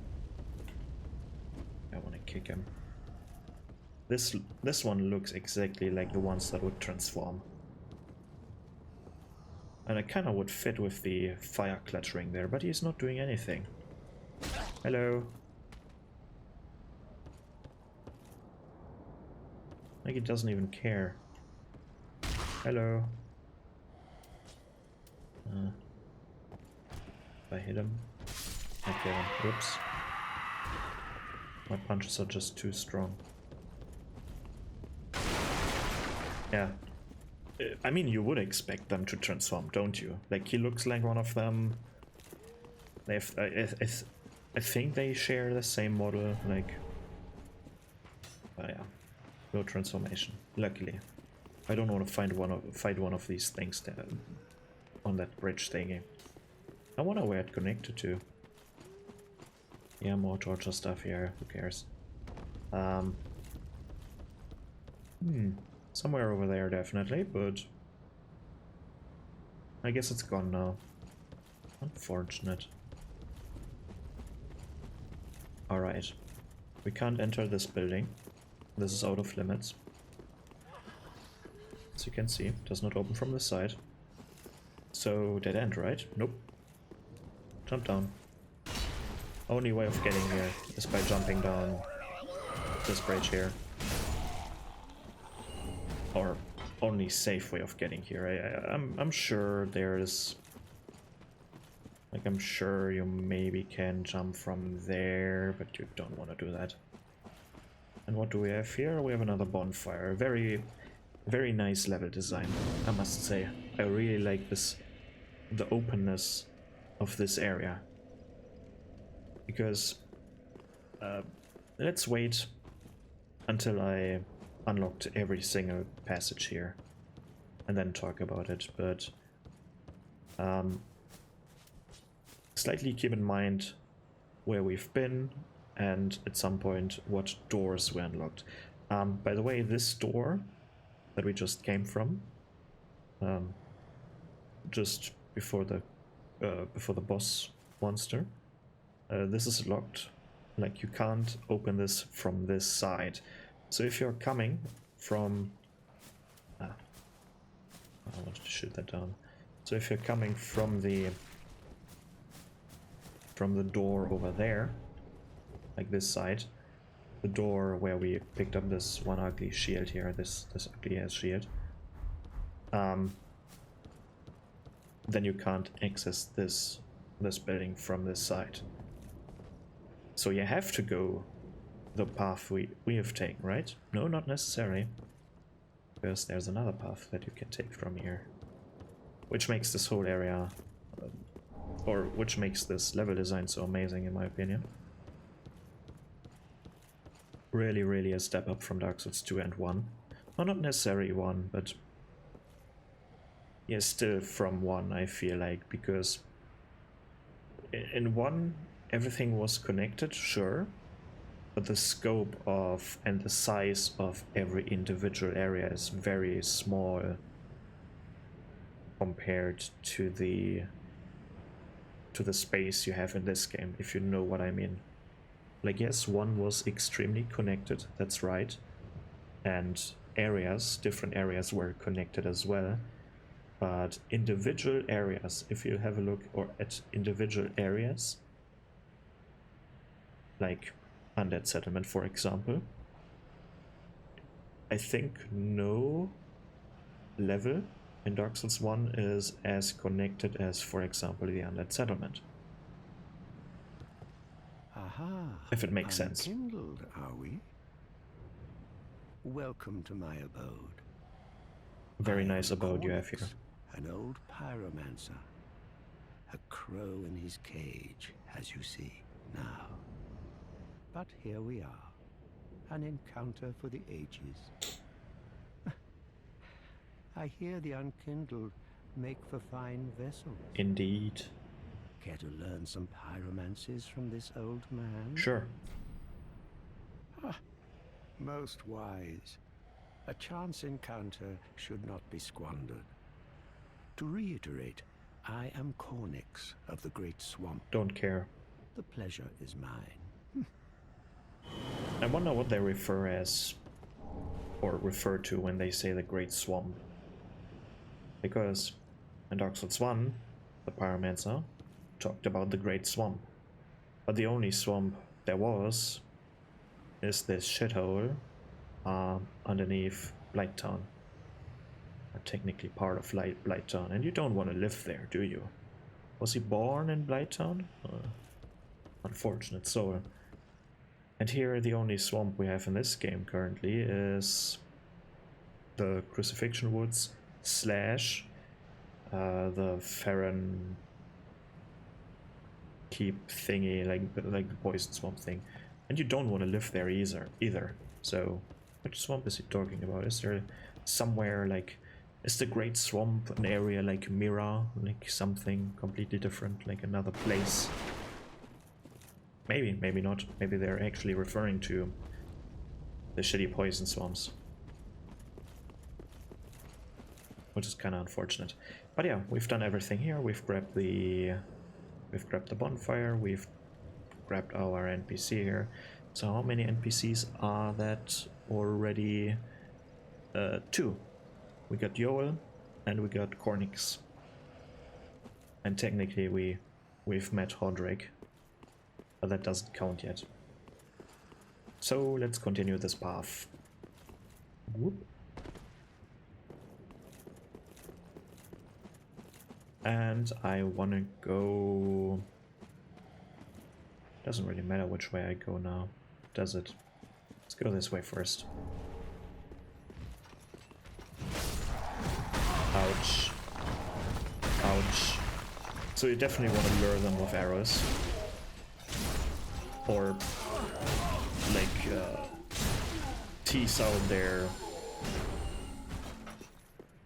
A: I want to kick him. This one looks exactly like the ones that would transform. And it kind of would fit with the fire cluttering there, but he's not doing anything. Hello. Like he doesn't even care. Hello. If I hit him, I kill him. Whoops. My punches are just too strong. Yeah. I mean, you would expect them to transform, don't you? Like, he looks like one of them. They have, I think they share the same model, like... But yeah. No transformation, luckily. I don't want to fight one of these things that, on that bridge thingy. I wonder where it connected to. Yeah, more torture stuff here, who cares? Somewhere over there definitely, but I guess it's gone now. Unfortunate. Alright. We can't enter this building. This is out of limits. As you can see, it does not open from this side. So, dead end, right? Nope. Jump down. Only way of getting here is by jumping down this bridge here. Or only safe way of getting here. I'm sure there's... Like, I'm sure you maybe can jump from there, but you don't want to do that. And what do we have here? We have another bonfire. Very, very nice level design, I must say. I really like this, the openness of this area. Because, let's wait until I unlocked every single passage here and then talk about it, but slightly keep in mind where we've been and at some point what doors were unlocked. By the way, this door that we just came from, just before the boss monster, this is locked. Like, you can't open this from this side. So if you're coming from I wanted to shoot that down. So if you're coming from the door over there, like this side, the door where we picked up this one ugly shield here, this ugly ass shield, then you can't access this building from this side. So you have to go the path we have taken, right? No, not necessarily, because there's another path that you can take from here, which makes this whole area, or which makes this level design so amazing in my opinion. Really, really a step up from Dark Souls 2 and 1. Well, not necessarily 1, but yeah, still from 1, I feel like, because in 1 everything was connected, sure, but the scope of and the size of every individual area is very small compared to the space you have in this game, if you know what I mean. Like, yes, 1 was extremely connected, that's right, and different areas were connected as well, but individual areas, if you have a look at individual areas, like Undead Settlement, for example, I think no level in Dark Souls 1 is as connected as, for example, the Undead Settlement.
B: Aha.
A: If it makes sense.
B: Unkindled, are we? Welcome to my abode.
A: Very
B: I
A: nice
B: am
A: abode you have here.
B: Cornix, an old pyromancer. A crow in his cage, as you see now. But here we are. An encounter for the ages. I hear the unkindled make for fine vessels.
A: Indeed.
B: Care to learn some pyromancies from this old man?
A: Sure.
B: Most wise. A chance encounter should not be squandered. To reiterate, I am Cornix of the Great Swamp.
A: Don't care.
B: The pleasure is mine.
A: I wonder what they refer to when they say the Great Swamp. Because in Dark Souls 1, the Pyromancer talked about the Great Swamp. But the only swamp there was is this shithole underneath Blighttown. Technically part of Blighttown, and you don't want to live there, do you? Was he born in Blighttown? Unfortunate soul. And here the only swamp we have in this game currently is the Crucifixion Woods / the Farron Keep thingy, like the Poison Swamp thing. And you don't want to live there either. So, which swamp is he talking about? Is there somewhere like... Is the Great Swamp an area like Mira? Like something completely different, like another place? Maybe, maybe not. Maybe they're actually referring to the shitty poison swamps. Which is kind of unfortunate. But yeah, we've done everything here. We've grabbed the bonfire. We've grabbed our NPC here. So how many NPCs are that already? 2. We got Yoel and we got Cornix. And technically we've met Hodrick, but that doesn't count yet. So let's continue this path. Whoop. And I wanna go... Doesn't really matter which way I go now, does it? Let's go this way first. Ouch. Ouch. So you definitely want to lure them with arrows. Or, like, tease out there.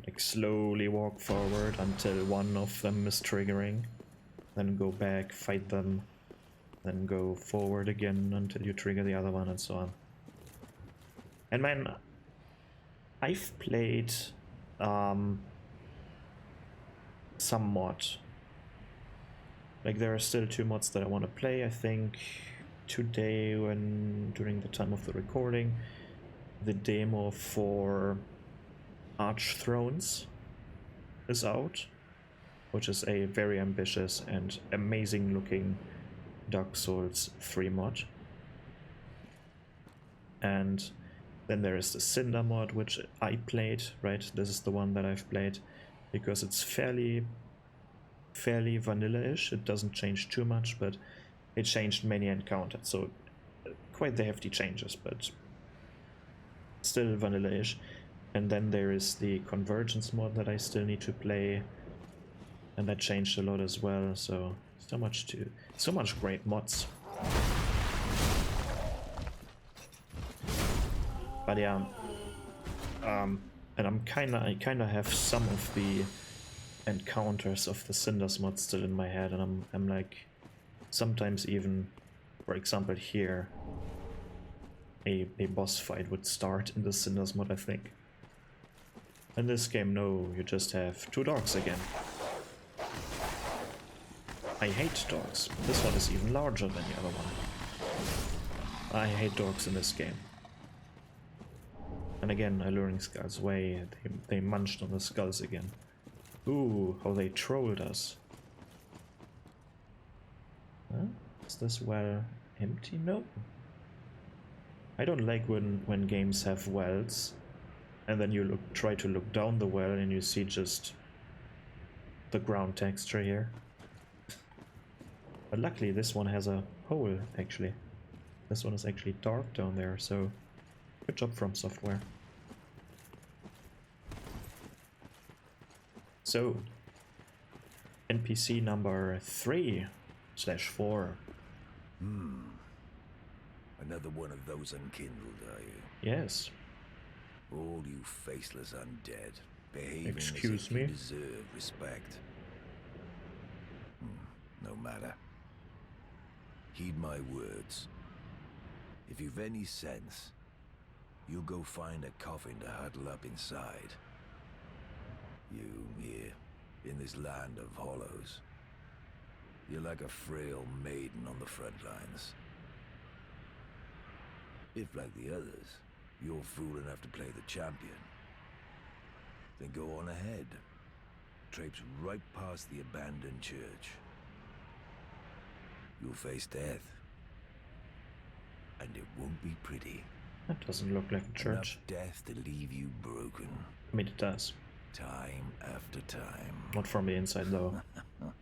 A: Like slowly walk forward until one of them is triggering. Then go back, fight them. Then go forward again until you trigger the other one and so on. And man, I've played some mod. Like there are still 2 mods that I want to play. I think today, during the time of the recording, the demo for Arch Thrones is out, which is a very ambitious and amazing looking Dark Souls 3 mod. And then there is the Cinder mod, which I played, right? This is the one that I've played because it's fairly vanilla-ish. It doesn't change too much, but it changed many encounters, so quite the hefty changes, but still vanilla-ish. And then there is the Convergence mod that I still need to play, and that changed a lot as well. So much great mods. But yeah, and I kinda have some of the encounters of the Cinders mod still in my head, and I'm like, sometimes even, for example here, a boss fight would start in the Cinders mod, I think. In this game, no, you just have 2 dogs again. I hate dogs. This one is even larger than the other one. I hate dogs in this game. And again, Alluring Skulls way, they munched on the skulls again. Ooh, how they trolled us. Huh? Is this well empty? No. I don't like when games have wells and then you try to look down the well and you see just the ground texture here. But luckily this one has a hole, actually. This one is actually dark down there, so good job From Software. So, NPC number 3/4.
C: Another one of those unkindled, are you?
A: Yes.
C: All you faceless undead, behaving
A: Excuse
C: as if
A: me?
C: you deserve respect. No matter. Heed my words. If you've any sense, you go find a coffin to huddle up inside. You here, in this land of hollows. You're like a frail maiden on the front lines. If, like the others, you're fool enough to play the champion, then go on ahead. Traipse right past the abandoned church. You'll face death. And it won't be pretty.
A: That doesn't look like a church.
C: Enough death to leave you broken.
A: I mean, it does.
C: Time after time.
A: Not from the inside, though.
C: Yeah.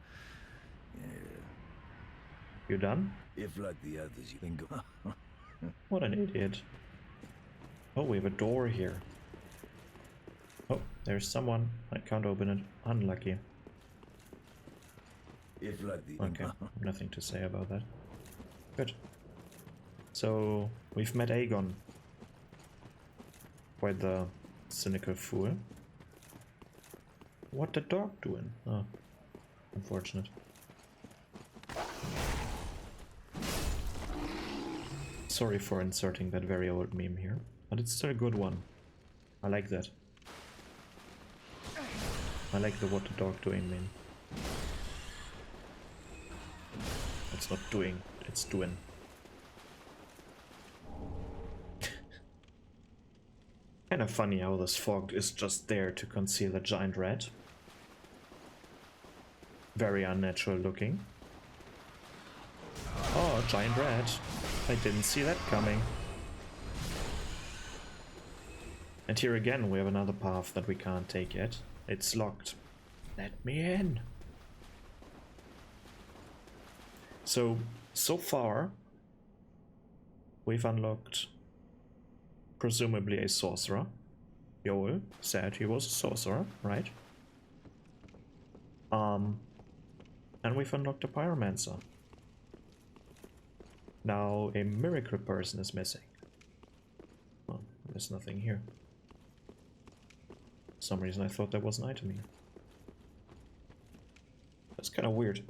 A: You done?
C: If, like the others, you can go...
A: What an idiot. Oh, we have a door here. Oh, there's someone. I can't open it. Unlucky.
C: If, like the...
A: Okay, nothing to say about that. Good. So, we've met Aegon. Quite the cynical fool. What the dog doing? Oh, unfortunate. Sorry for inserting that very old meme here, but it's still a good one. I like that. I like the what the dog doing meme. It's not doing, it's doing. Kind of funny how this fog is just there to conceal a giant rat. Very unnatural looking. Oh, giant rat. I didn't see that coming. And here again we have another path that we can't take yet. It's locked. Let me in. So far we've unlocked presumably a sorcerer. Joel said he was a sorcerer, right? And we've unlocked a pyromancer. Now a miracle person is missing. Well, There's nothing here. For some reason I thought there was an item here. That's kind of weird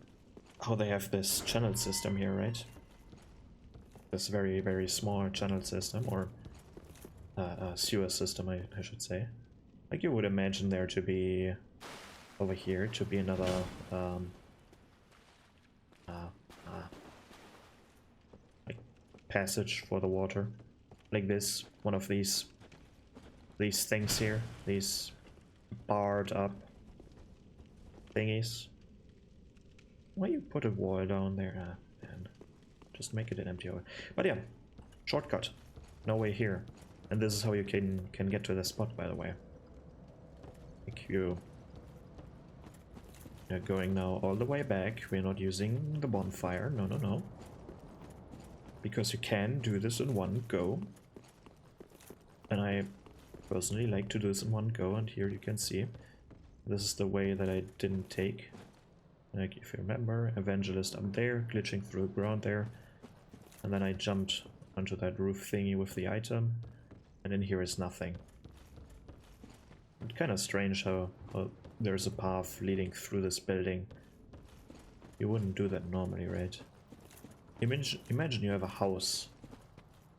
A: how they have this channel system here, right? This very, very small channel system, or sewer system, I should say. Like you would imagine there to be, over here, to be another like passage for the water. Like this, one of these things here, these barred up thingies. Why you put a wall down there? Man. Just make it an empty hole. But yeah, shortcut. No way here. And this is how you can get to the spot, by the way. Like you're going now all the way back. We're not using the bonfire. No, no, no. Because you can do this in one go. And I personally like to do this in one go. And here you can see this is the way that I didn't take. Like if you remember, Evangelist up there, glitching through the ground there. And then I jumped onto that roof thingy with the item. And in here is nothing. It's kind of strange how there's a path leading through this building. You wouldn't do that normally, right? Imagine you have a house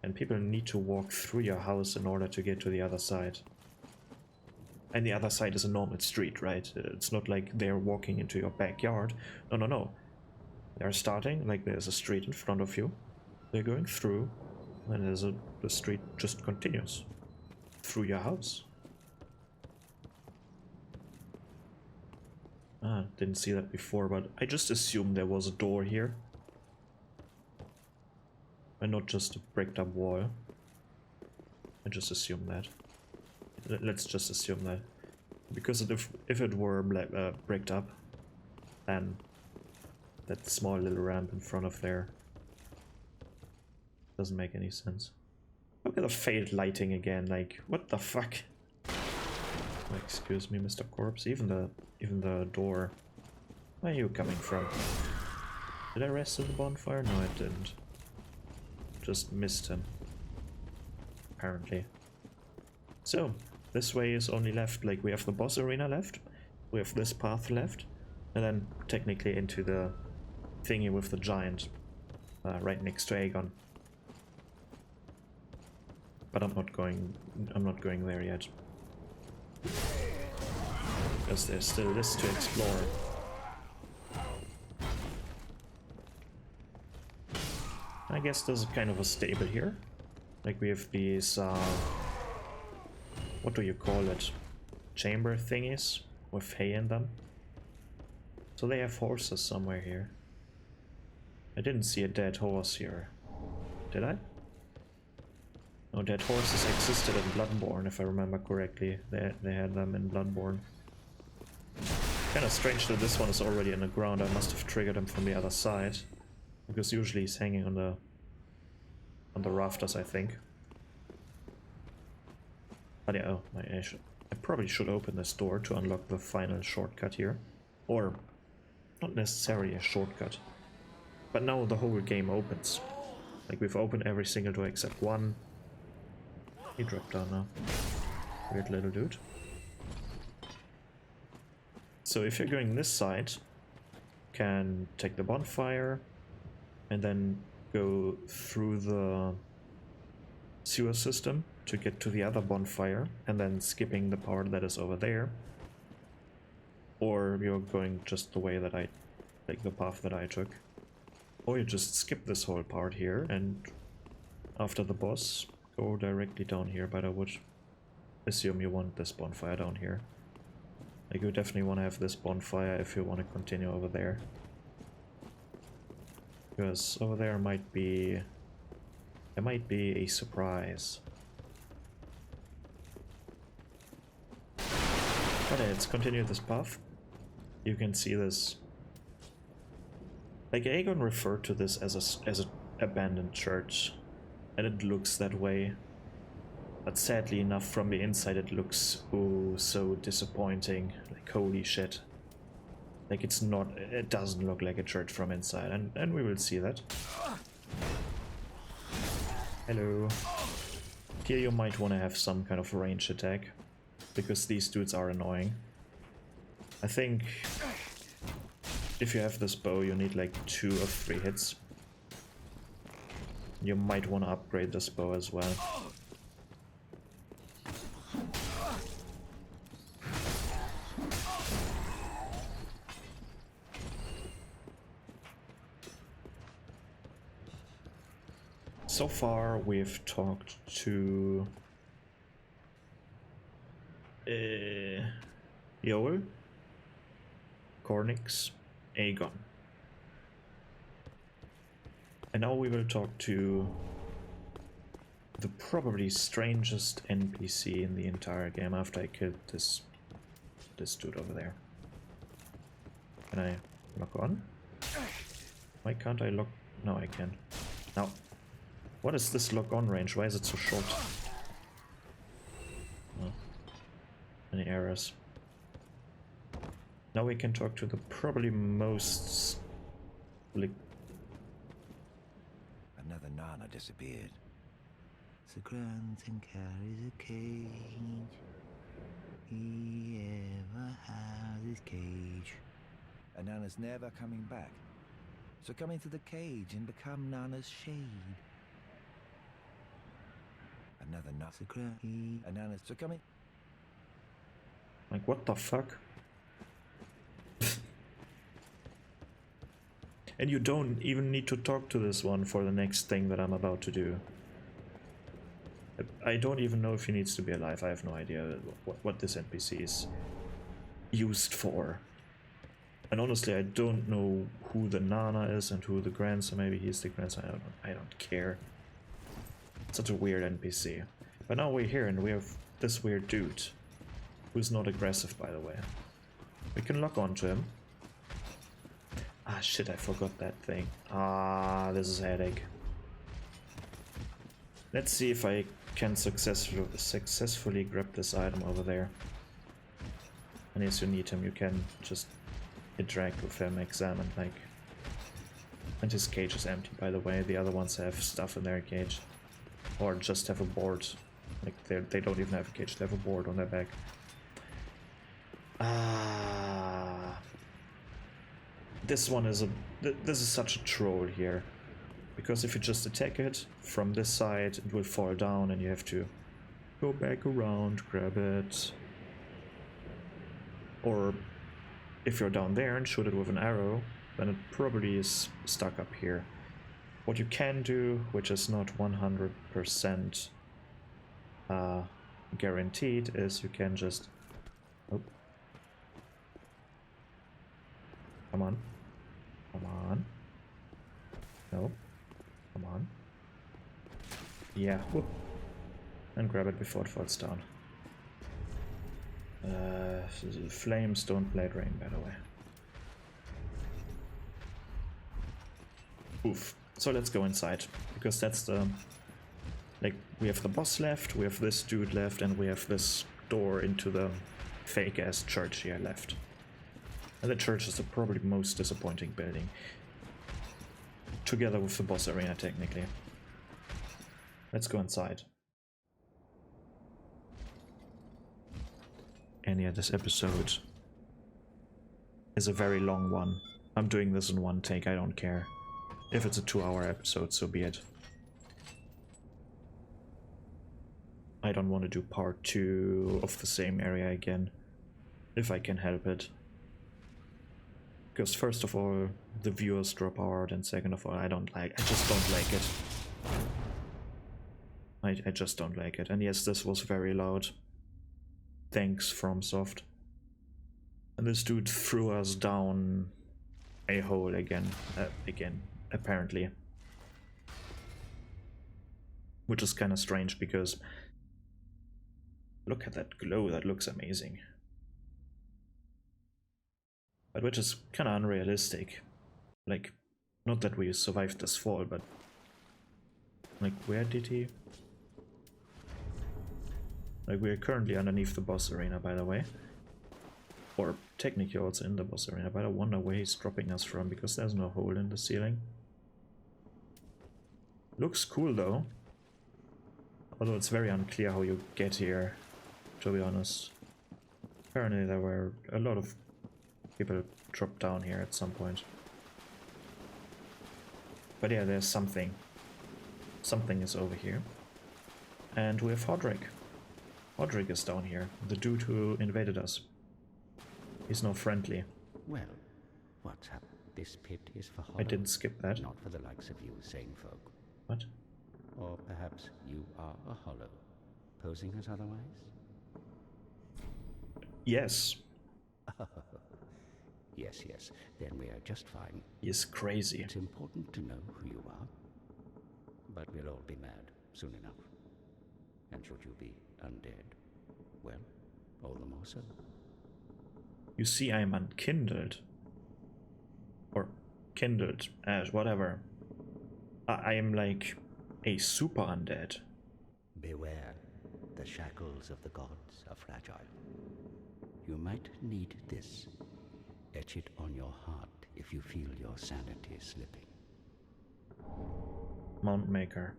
A: and people need to walk through your house in order to get to the other side. And the other side is a normal street, right? It's not like they're walking into your backyard. No, no, no. They're starting, like there's a street in front of you. They're going through, and the street just continues through your house. Ah, didn't see that before, but I just assumed there was a door here. And not just a bricked up wall. I just assumed that. Let's just assume that. Because if it were bricked up, then that small little ramp in front of there doesn't make any sense. Look at the failed lighting again, like, what the fuck? Oh, excuse me, Mr. Corpse, even the door. Where are you coming from? Did I rest in the bonfire? No, I didn't. Just missed him. Apparently. So, this way is only left, like, we have the boss arena left, we have this path left, and then technically into the thingy with the giant right next to Aegon. But I'm not going there yet. Because there's still this to explore. I guess there's kind of a stable here. Like we have these, what do you call it? Chamber thingies with hay in them. So they have horses somewhere here. I didn't see a dead horse here. Did I? No, dead horses existed in Bloodborne, if I remember correctly. They had them in Bloodborne. Kind of strange that this one is already in the ground. I must have triggered him from the other side. Because usually he's hanging on the rafters, I think. But yeah, oh, I probably should open this door to unlock the final shortcut here. Or, not necessarily a shortcut. But now the whole game opens. Like we've opened every single door except one. He dropped down now. Weird little dude. So if you're going this side, can take the bonfire and then go through the sewer system to get to the other bonfire and then skipping the part that is over there. Or you're going just the way that like the path that I took. Or you just skip this whole part here and after the boss go directly down here, but I would assume you want this bonfire down here. Like you definitely want to have this bonfire if you want to continue over there. Because over there might be a surprise. But yeah, let's continue this path. You can see this. Like Aegon referred to this as an abandoned church, and it looks that way. But sadly enough, from the inside it looks so disappointing. Like holy shit. Like it doesn't look like a church from inside, and we will see that. Hello. Here you might want to have some kind of range attack, because these dudes are annoying. I think if you have this bow, you need like 2 or 3 hits. You might want to upgrade this bow as well. So far we've talked to Yoel, Cornix, Aegon. And now we will talk to the probably strangest NPC in the entire game after I killed this dude over there. Can I lock on? Why can't I lock? No, I can. Now, what is this lock on range? Why is it so short? Oh. Any errors? Now we can talk to the probably most like
C: Another Nana disappeared. The Grunton carries a cage. He ever has his cage. And Nana's never coming back. So come into the cage and become Nana's shade. Another Nana. And Nana's so come in.
A: like what the fuck? And you don't even need to talk to this one for the next thing that I'm about to do. I don't even know if he needs to be alive. I have no idea what this NPC is used for. And honestly, I don't know who the Nana is and who the grandson. Maybe he's the grandson. I don't know. I don't care. Such a weird NPC. But now we're here and we have this weird dude. Who's not aggressive, by the way. We can lock onto him. Ah, shit, I forgot that thing. Ah, this is a headache. Let's see if I can successfully grab this item over there. And as you need him, you can just interact with him, examine, like... And his cage is empty, by the way. The other ones have stuff in their cage. Or just have a board. Like, they don't even have a cage, they have a board on their back. Ah... This one is this is such a troll here, because if you just attack it from this side, it will fall down and you have to go back around, grab it. Or if you're down there and shoot it with an arrow, then it probably is stuck up here. What you can do, which is not 100% guaranteed, is you can just... Oh. Come on. Come on. No. Come on. Yeah. Whoop. And grab it before it falls down. Flames don't blade rain, by the way. Oof. So let's go inside, because that's the... Like, we have the boss left, we have this dude left, and we have this door into the fake-ass church here left. And the church is the probably most disappointing building. Together with the boss arena, technically. Let's go inside. And yeah, this episode is a very long one. I'm doing this in one take, I don't care. If it's a 2-hour episode, so be it. I don't want to do part 2 of the same area again, if I can help it. Because first of all, the viewers drop out, and second of all, I just don't like it. I just don't like it. And yes, this was very loud. Thanks, FromSoft. And this dude threw us down a hole again, apparently. Which is kind of strange, because look at that glow, that looks amazing. But which is kind of unrealistic. Like, not that we survived this fall, but... Like, where did he... Like, we are currently underneath the boss arena, by the way. Or technically also in the boss arena, but I wonder where he's dropping us from, because there's no hole in the ceiling. Looks cool, though. Although it's very unclear how you get here, to be honest. Apparently there were a lot of people dropped down here at some point. But yeah, there's something. Something is over here. And we have Hodrick. Hodrick is down here, the dude who invaded us. He's not friendly.
D: Well, what's up? This pit is for hollows.
A: I didn't skip that.
D: Not for the likes of you sane folk.
A: What?
D: Or perhaps you are a hollow, posing as otherwise?
A: Yes.
D: Yes, yes, then we are just fine.
A: He's crazy.
D: It's important to know who you are. But we'll all be mad soon enough. And should you be undead, well, all the more so.
A: You see, I am unkindled. Or kindled, as whatever. I am like a super undead.
D: Beware, the shackles of the gods are fragile. You might need this. Etch it on your heart if you feel your sanity slipping.
A: Mount Maker.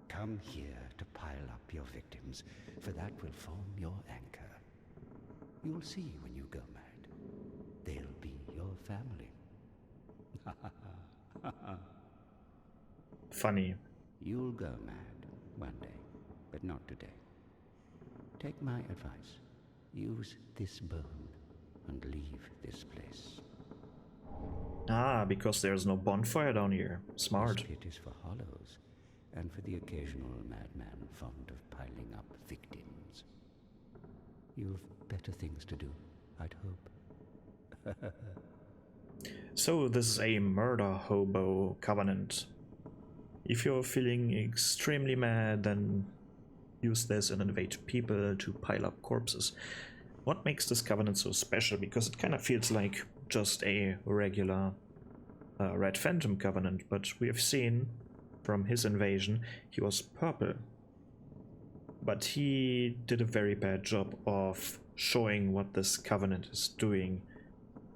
D: Come here to pile up your victims, for that will form your anchor. You'll see when you go mad. They'll be your family.
A: Funny.
D: You'll go mad one day, but not today. Take my advice. Use this bone and leave this place.
A: Ah, because there's no bonfire down here. Smart.
D: This pit is for hollows, and for the occasional madman fond of piling up victims. You've better things to do, I'd hope.
A: So this is a murder hobo covenant. If you're feeling extremely mad, then use this and invade people to pile up corpses. What makes this covenant so special? Because it kind of feels like just a regular Red Phantom covenant, but we have seen from his invasion he was purple. But he did a very bad job of showing what this covenant is doing,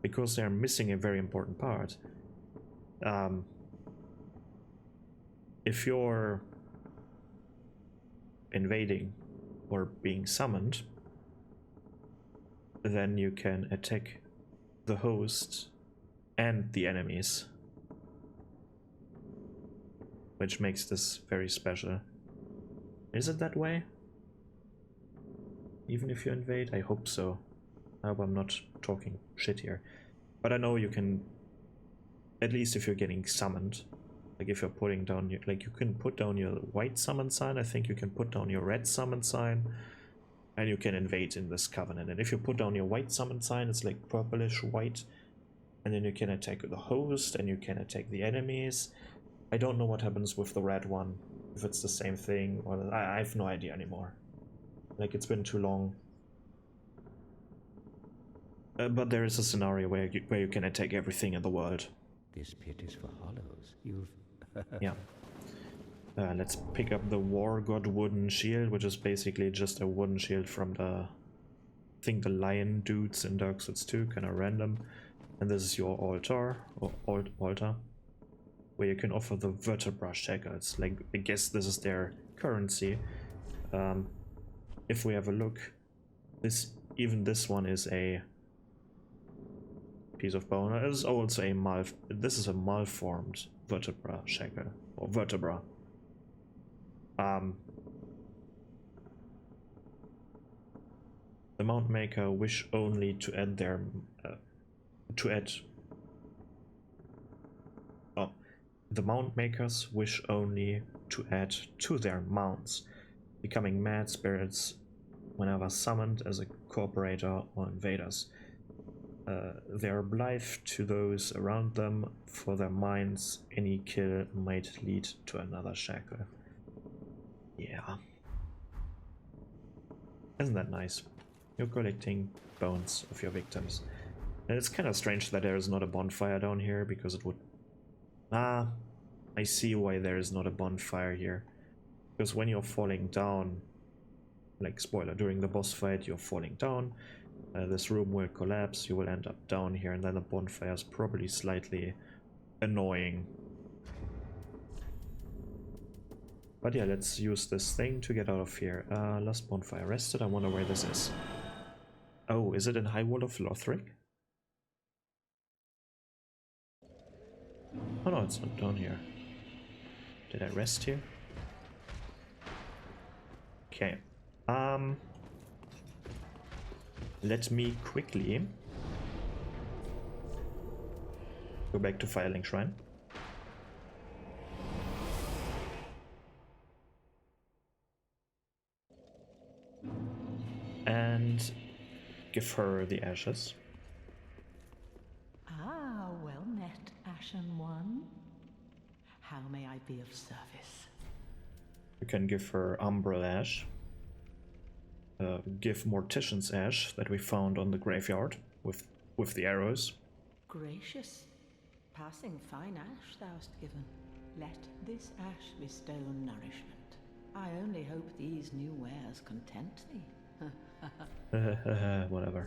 A: because they're missing a very important part. If you're invading or being summoned, then you can attack the host and the enemies, which makes this very special. Is it that way? Even if you invade? I hope so. I hope I'm not talking shit here. But I know you can, at least if you're getting summoned, like if you're putting down your, like you can put down your white summon sign, I think you can put down your red summon sign, and you can invade in this covenant. And if you put down your white summon sign, it's like purplish white, and then you can attack the host and you can attack the enemies. I don't know what happens with the red one, if it's the same thing, or I have no idea anymore. Like, it's been too long. But there is a scenario where you can attack everything in the world.
D: This pit is for hollows. You've...
A: Yeah. Let's pick up the War God wooden shield, which is basically just a wooden shield from the... I think the lion dudes in Dark Souls 2, kind of random. And this is your altar, or altar, where you can offer the vertebra shackles. Like, I guess this is their currency. If we have a look, even this one is a piece of bone. It is also a this is a malformed vertebra shackle, or vertebra. The Mount Maker wish only to add their the Mount Makers wish only to add to their mounts, becoming mad spirits whenever summoned as a corporator or invaders. They are blithe to those around them. For their minds, any kill might lead to another shackle. Yeah. Isn't that nice? You're collecting bones of your victims. And it's kind of strange that there is not a bonfire down here, because it would... Ah, I see why there is not a bonfire here. Because when you're falling down, like spoiler, during the boss fight you're falling down, this room will collapse, you will end up down here, and then the bonfire is probably slightly annoying. But yeah, let's use this thing to get out of here. Last bonfire rested. I wonder where this is. Oh, is it in High Wall of Lothric? Oh no, it's not down here. Did I rest here? Okay. Let me quickly go back to Firelink Shrine. And give her the ashes.
E: Ah, well met, Ashen One. How may I be of service?
A: You can give her Umbral Ash. Give Mortician's Ash that we found on the graveyard with the arrows.
E: Gracious, passing fine ash thou'st given. Let this ash bestow nourishment. I only hope these new wares content thee.
A: Whatever.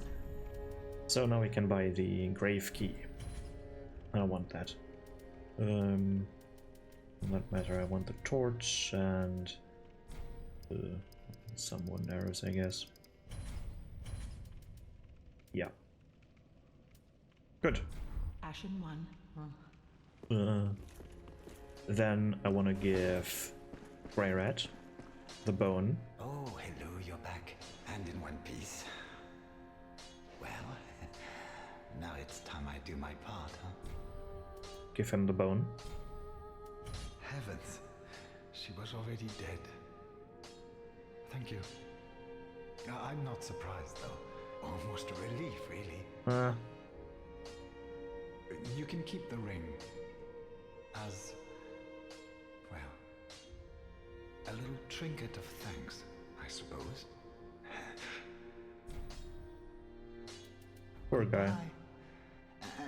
A: So now we can buy the grave key. I don't want that. Not matter. I want the torch and some wooden arrows, I guess. Yeah. Good.
E: Ashen One.
A: Then I want to give Grey Rat the bone.
F: Oh, hello, you're back, and in one piece. Well, now it's time I do my part, huh?
A: Give him the bone.
B: Heavens, she was already dead. Thank you. I'm not surprised, though. Almost a relief, really. You can keep the ring as, well, a little trinket of thanks, I suppose.
A: Poor guy.
F: Bye.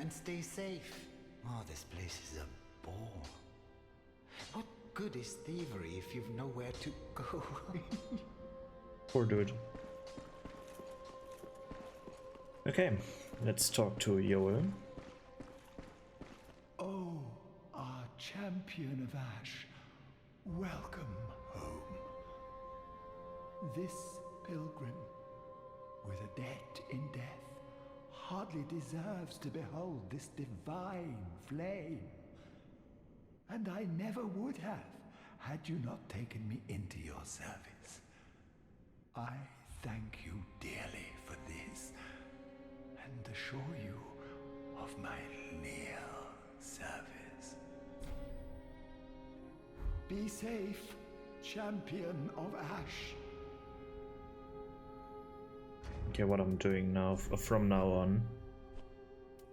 F: And stay safe. Oh, this place is a bore. What good is thievery if you've nowhere to go?
A: Poor dude. Okay, let's talk to Yoel.
B: Oh, our champion of Ash, welcome home. This pilgrim, with a debt in death, hardly deserves to behold this divine flame. And I never would have, had you not taken me into your service. I thank you dearly for this, and assure you of my leal service. Be safe, champion of Ash.
A: Okay, what I'm doing now from now on,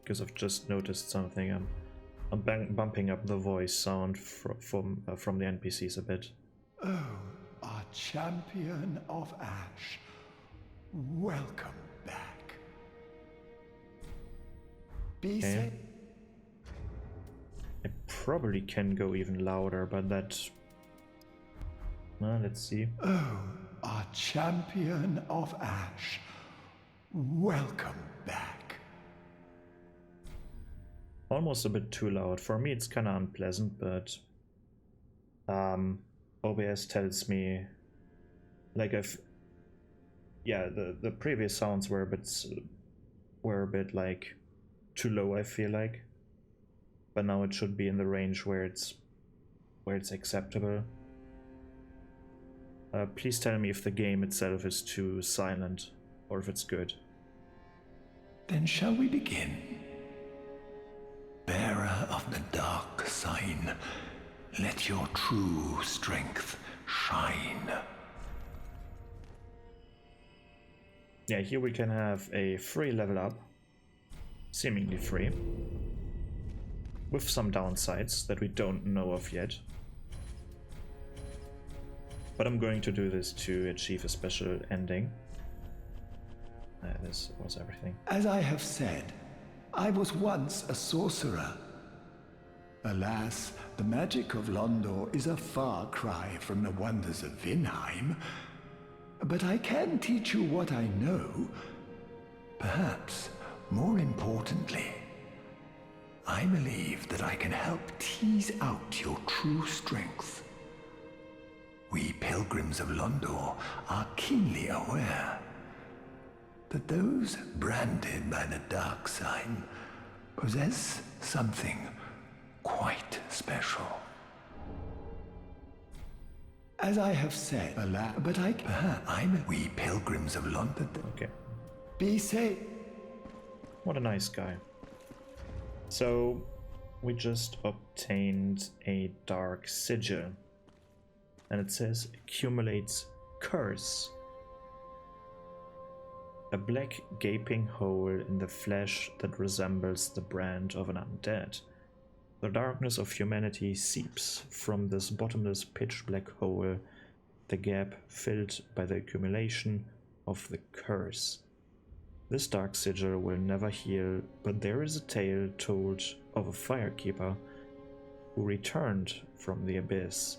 A: because I've just noticed something. I'm bumping up the voice sound from the NPCs a bit.
B: Oh, our champion of Ash, welcome back. Be safe.
A: I probably can go even louder, but that... let's see.
B: Oh, our champion of Ash, welcome back.
A: Almost a bit too loud. For me it's kind of unpleasant, but OBS tells me, like, if the previous sounds were a bit like too low, I feel like, but now it should be in the range where it's acceptable. Please tell me if the game itself is too silent or if it's good.
B: Then shall we begin? Bearer of the dark sign, let your true strength shine.
A: Yeah, here we can have a free level up, seemingly free, with some downsides that we don't know of yet. But I'm going to do this to achieve a special ending. This was everything.
B: As I have said, I was once a sorcerer. Alas, the magic of Londor is a far cry from the wonders of Vinheim. But I can teach you what I know. Perhaps, more importantly, I believe that I can help tease out your true strength. We pilgrims of Londor are keenly aware that those branded by the dark sign possess something quite special. As I have said, but I'm we pilgrims of London.
A: Okay.
B: Be safe.
A: What a nice guy. So, we just obtained a dark sigil. And it says, accumulates curse. A black gaping hole in the flesh that resembles the brand of an undead. The darkness of humanity seeps from this bottomless pitch-black hole, the gap filled by the accumulation of the curse. This dark sigil will never heal, but there is a tale told of a firekeeper who returned from the abyss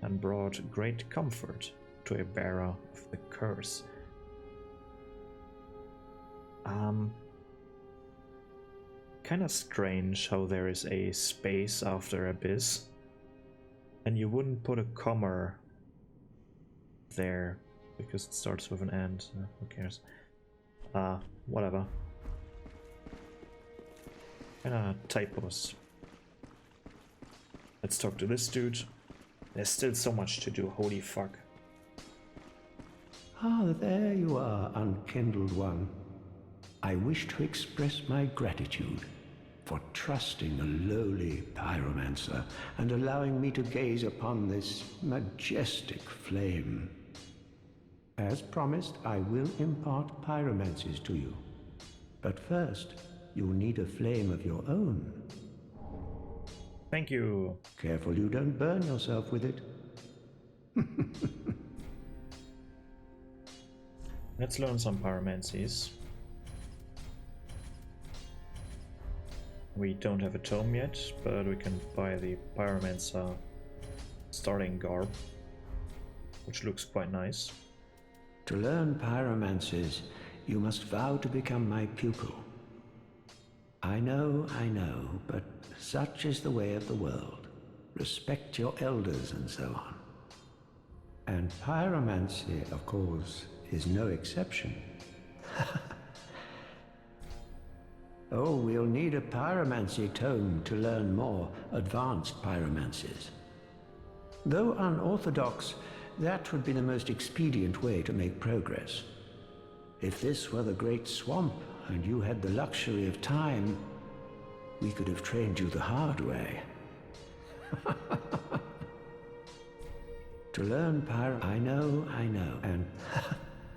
A: and brought great comfort to a bearer of the curse. Kinda strange how there is a space after abyss, and you wouldn't put a comma there because it starts with an and. Who cares? Whatever. Kinda typos. Let's talk to this dude. There's still so much to do, holy fuck.
D: Ah, there you are, unkindled one. I wish to express my gratitude for trusting a lowly pyromancer and allowing me to gaze upon this majestic flame. As promised, I will impart pyromancies to you. But first, you'll need a flame of your own.
A: Thank you.
D: Careful you don't burn yourself with it.
A: Let's learn some pyromancies. We don't have a tome yet, but we can buy the pyromancer starting garb, which looks quite nice.
D: To learn pyromancies, you must vow to become my pupil. I know, but such is the way of the world. Respect your elders and so on. And pyromancy, of course, is no exception. Oh, we'll need a pyromancy tome to learn more advanced pyromancies. Though unorthodox, that would be the most expedient way to make progress. If this were the Great Swamp, and you had the luxury of time, we could have trained you the hard way. To learn I know, and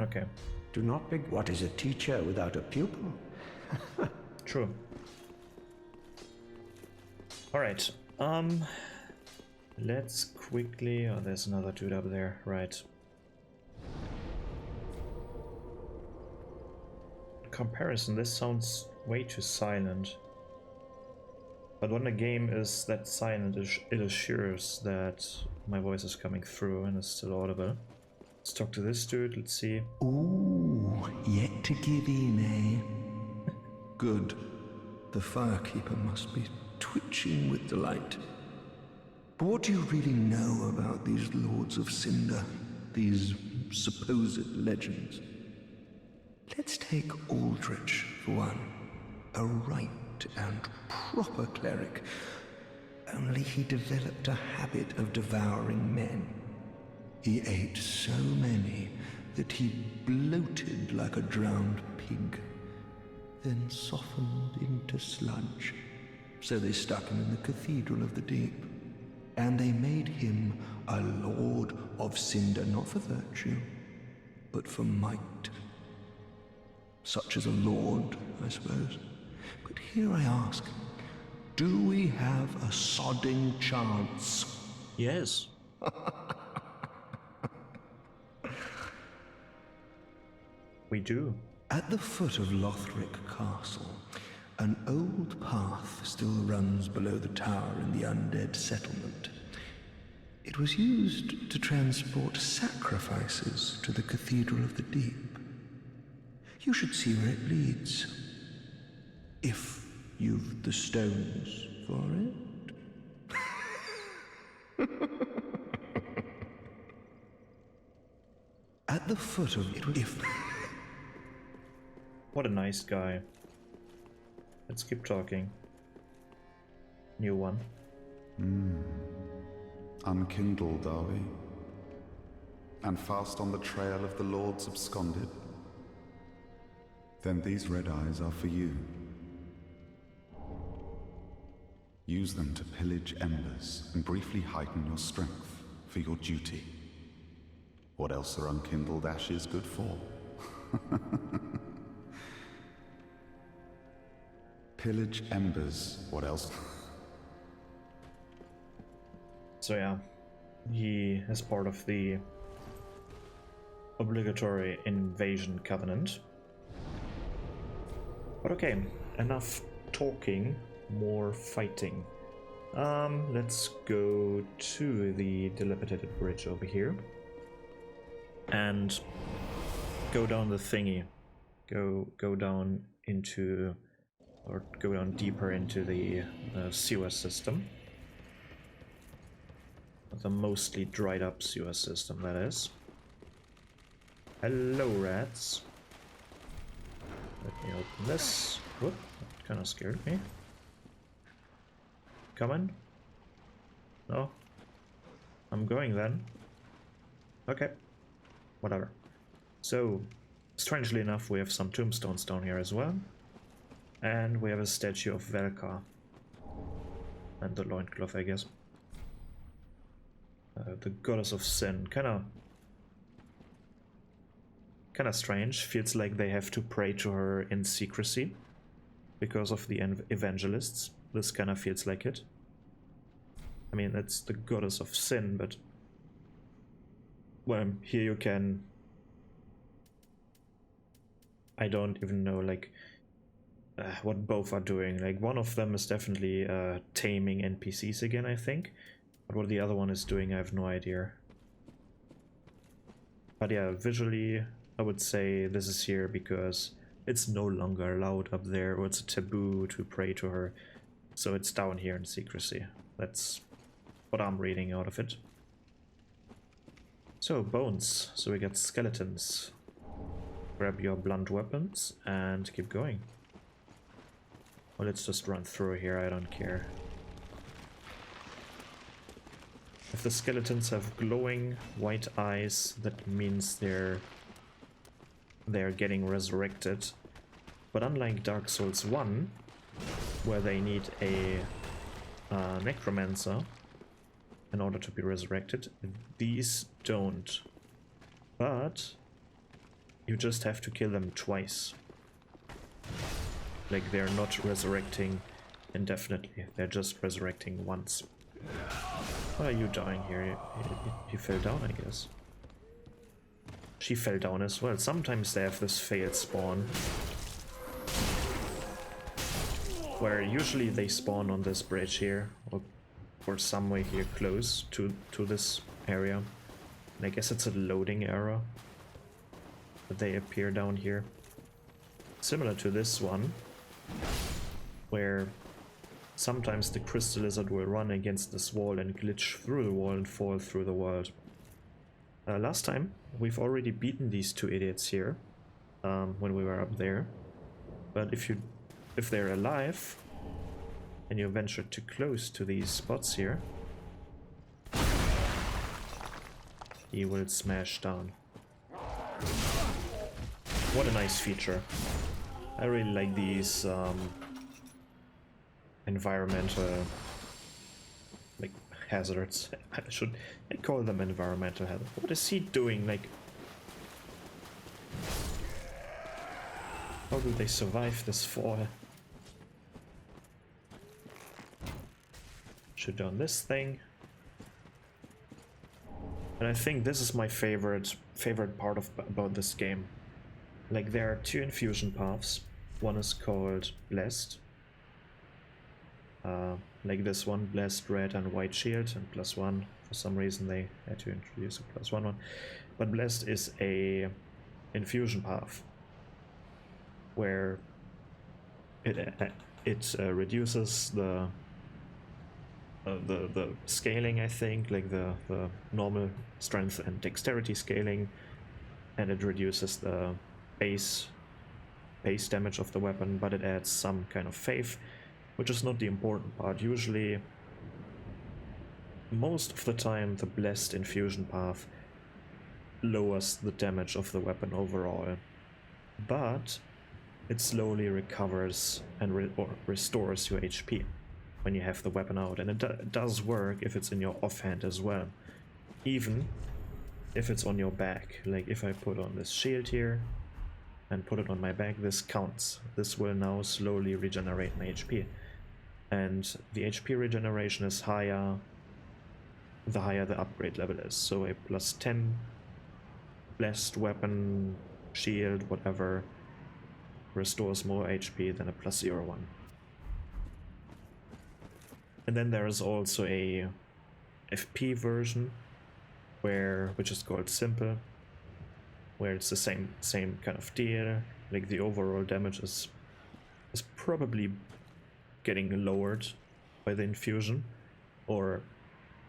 A: Okay.
D: do not be... What is a teacher without a pupil?
A: True. Alright, let's quickly... Oh, there's another dude up there, right. Comparison, this sounds way too silent. But when the game is that silent, it assures that my voice is coming through and is still audible. Let's talk to this dude, let's see.
B: Ooh, yet to give in, eh? Good. The firekeeper must be twitching with delight. But what do you really know about these Lords of Cinder? These supposed legends? Let's take Aldrich for one. A right and proper cleric. Only he developed a habit of devouring men. He ate so many that he bloated like a drowned pig, then softened into sludge. So they stuck him in the Cathedral of the Deep. And they made him a Lord of Cinder, not for virtue, but for might. Such as a lord, I suppose. But here I ask, do we have a sodding chance?
A: Yes. We do.
B: At the foot of Lothric Castle, an old path still runs below the tower in the Undead settlement. It was used to transport sacrifices to the Cathedral of the Deep. You should see where it leads. If you've the stones for it.
G: at the foot of it. If
A: What a nice guy. Let's keep talking. New one.
G: unkindled, are we? And fast on the trail of the Lords absconded? Then these red eyes are for you. Use them to pillage embers and briefly heighten your strength for your duty. What else are unkindled ashes good for? Pillage embers, what else?
A: So yeah, he is part of the obligatory invasion covenant. But okay, enough talking, more fighting. Let's go to the dilapidated bridge over here and go down the thingy. Go down into, or go down deeper into the sewer system. The mostly dried up sewer system, that is. Hello, rats. Let me open this. Whoop, that kind of scared me. Coming? No? I'm going then. Okay. Whatever. So, strangely enough, we have some tombstones down here as well. And we have a statue of Velka. And the loincloth, I guess. The goddess of sin. Kinda strange. Feels like they have to pray to her in secrecy because of the evangelists. This kind of feels like it. I mean, it's the goddess of sin, but well, here you can, I don't even know like what both are doing. Like one of them is definitely taming NPCs again, I think. But what the other one is doing, I have no idea. But yeah, visually, I would say this is here because it's no longer allowed up there, or it's a taboo to pray to her. So it's down here in secrecy. That's what I'm reading out of it. So, bones. So we got skeletons. Grab your blunt weapons and keep going. Well, let's just run through here, I don't care. If the skeletons have glowing white eyes, that means they're getting resurrected. But unlike Dark Souls 1, where they need a necromancer in order to be resurrected, these don't. But you just have to kill them twice. Like, they're not resurrecting indefinitely, they're just resurrecting once. Why are you dying here? You fell down, I guess. She fell down as well. Sometimes they have this failed spawn, where usually they spawn on this bridge here, or somewhere here close to this area. And I guess it's a loading error that they appear down here. Similar to this one, where sometimes the crystal lizard will run against this wall and glitch through the wall and fall through the world. Last time, we've already beaten these two idiots here, when we were up there. But if they're alive, and you venture too close to these spots here, he will smash down. What a nice feature. I really like these environmental like hazards. I call them environmental hazards. What is he doing? Like, how do they survive this fall? Should done this thing. And I think this is my favorite part about this game. Like, there are two infusion paths. One is called Blessed. Like this one, Blessed Red and White Shield, and +1. For some reason they had to introduce a +1 one. But Blessed is a infusion path where it reduces the scaling, I think, like the normal strength and dexterity scaling, and it reduces the base damage of the weapon, but it adds some kind of faith, which is not the important part. Usually, most of the time, the blessed infusion path lowers the damage of the weapon overall, but it slowly recovers and restores your HP when you have the weapon out, and it does work if it's in your offhand as well, even if it's on your back. Like if I put on this shield here and put it on my back, this counts. This will now slowly regenerate my HP, and the HP regeneration is higher the higher the upgrade level is. So a plus 10 blessed weapon, shield, whatever, restores more HP than a plus 0 one. And then there is also a FP version which is called simple, where it's the same kind of deal. Like the overall damage is probably getting lowered by the infusion, or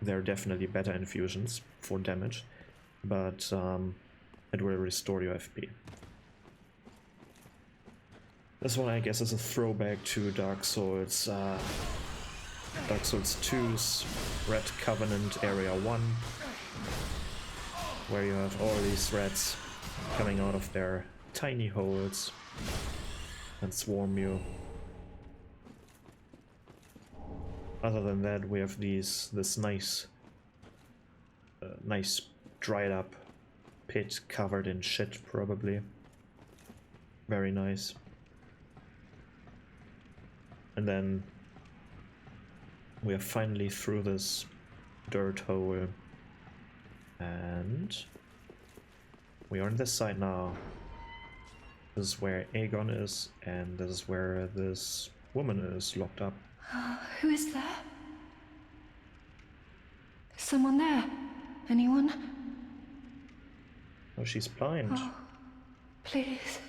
A: there are definitely better infusions for damage, but it will restore your FP. This one, I guess, is a throwback to Dark Souls 2's Red Covenant Area 1, where you have all these rats coming out of their tiny holes and swarm you. Other than that, we have this nice dried up pit covered in shit, probably. Very nice. And then we are finally through this dirt hole, and we are on this side now. This is where Aegon is, and this is where this woman is locked up.
H: Who is there? Is someone there? Anyone?
A: Oh, she's blind.
H: Oh, please,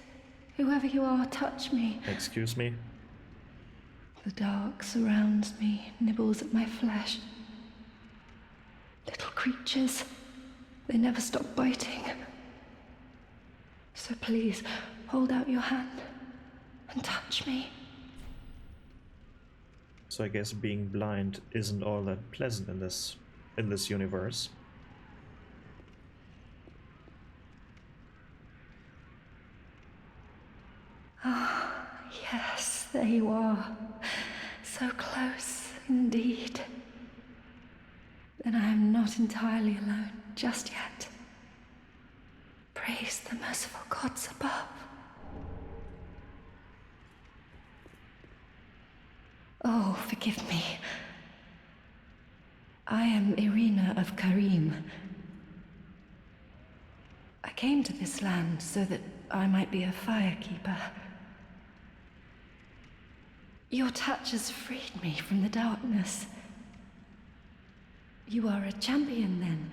H: whoever you are, touch me.
A: Excuse me?
H: The dark surrounds me, nibbles at my flesh. Little creatures, they never stop biting. So please, hold out your hand and touch me.
A: So I guess being blind isn't all that pleasant in this universe.
H: Ah, yes, there you are. So close, indeed. Then I am not entirely alone just yet. Praise the merciful gods above. Oh, forgive me. I am Irina of Karim. I came to this land so that I might be a firekeeper. Your touch has freed me from the darkness. You are a champion, then?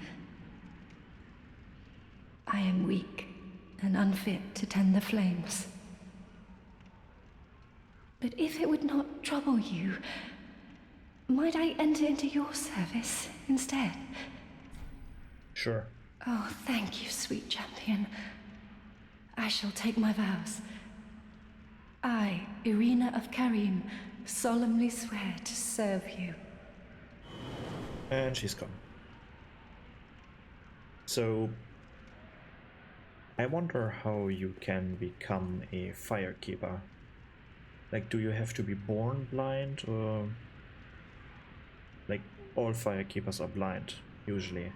H: I am weak and unfit to tend the flames. But if it would not trouble you, might I enter into your service instead?
A: Sure.
H: Oh, thank you, sweet champion. I shall take my vows. I, Irina of Karim, solemnly swear to serve you.
A: And she's gone. So, I wonder how you can become a firekeeper. Like, do you have to be born blind, or... Like, all firekeepers are blind, usually.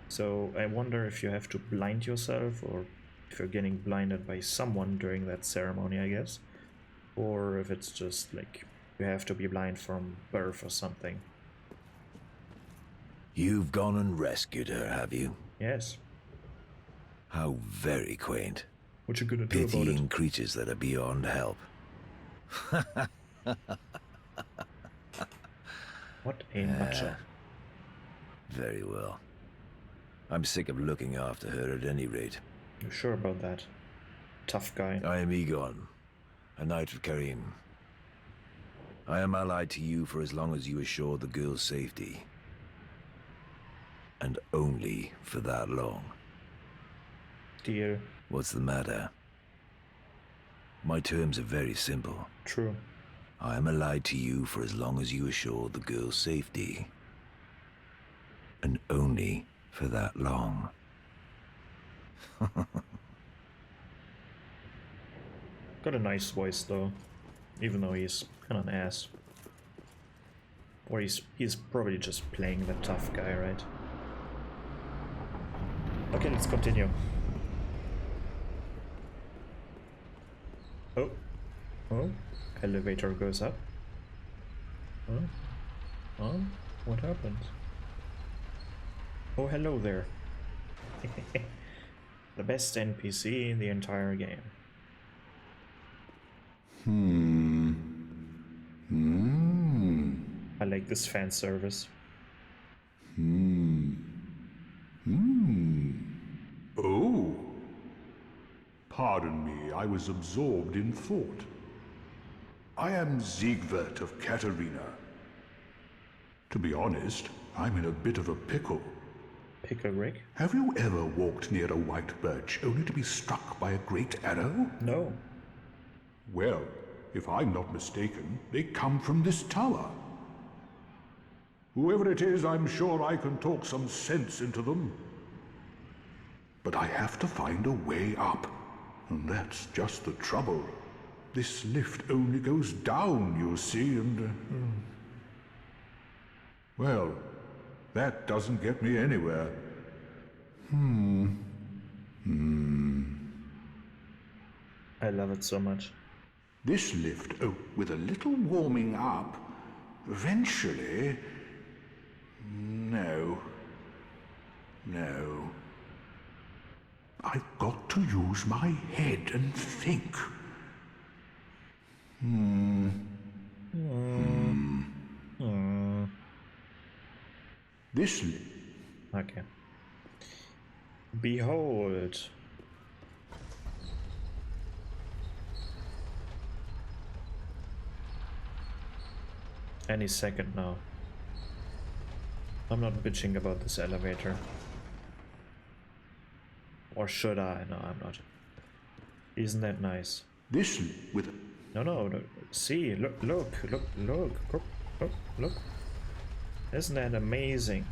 A: So, I wonder if you have to blind yourself, or if you're getting blinded by someone during that ceremony, I guess. Or if it's just, like, you have to be blind from birth or something.
C: You've gone and rescued her, have you?
A: Yes.
C: How very quaint.
A: What you gonna do about
C: Pitying
A: it?
C: creatures that are beyond help.
A: What a macho.
C: Very well. I'm sick of looking after her at any rate.
A: You sure about that? Tough guy.
C: I am Egon, a knight of Karim. I am allied to you for as long as you assure the girl's safety. And only for that long.
A: deal.
C: What's the matter? My terms are very simple.
A: True.
C: I am allied to you for as long as you assure the girl's safety. And only for that long.
A: Got a nice voice though, even though he's kind of an ass. Or he's probably just playing the tough guy, right? Okay, let's continue. Oh. Oh. Elevator goes up. Oh. Oh. What happened? Oh, hello there. The best NPC in the entire game. I like this fan service.
I: Oh. Pardon me, I was absorbed in thought. I am Siegwart of Katarina. To be honest, I'm in a bit of a pickle.
A: Pickle Rick?
I: Have you ever walked near a white birch only to be struck by a great arrow?
A: No.
I: Well, if I'm not mistaken, they come from this tower. Whoever it is, I'm sure I can talk some sense into them. But I have to find a way up, and that's just the trouble. This lift only goes down, you see, and... Well, that doesn't get me anywhere.
A: I love it so much.
I: This lift, oh, with a little warming up, eventually... No. No. I've got to use my head and think. This...
A: Okay. Behold. Any second now. I'm not bitching about this elevator. Or should I? No, I'm not. Isn't that nice?
I: This with...
A: No. See, look. Isn't that amazing?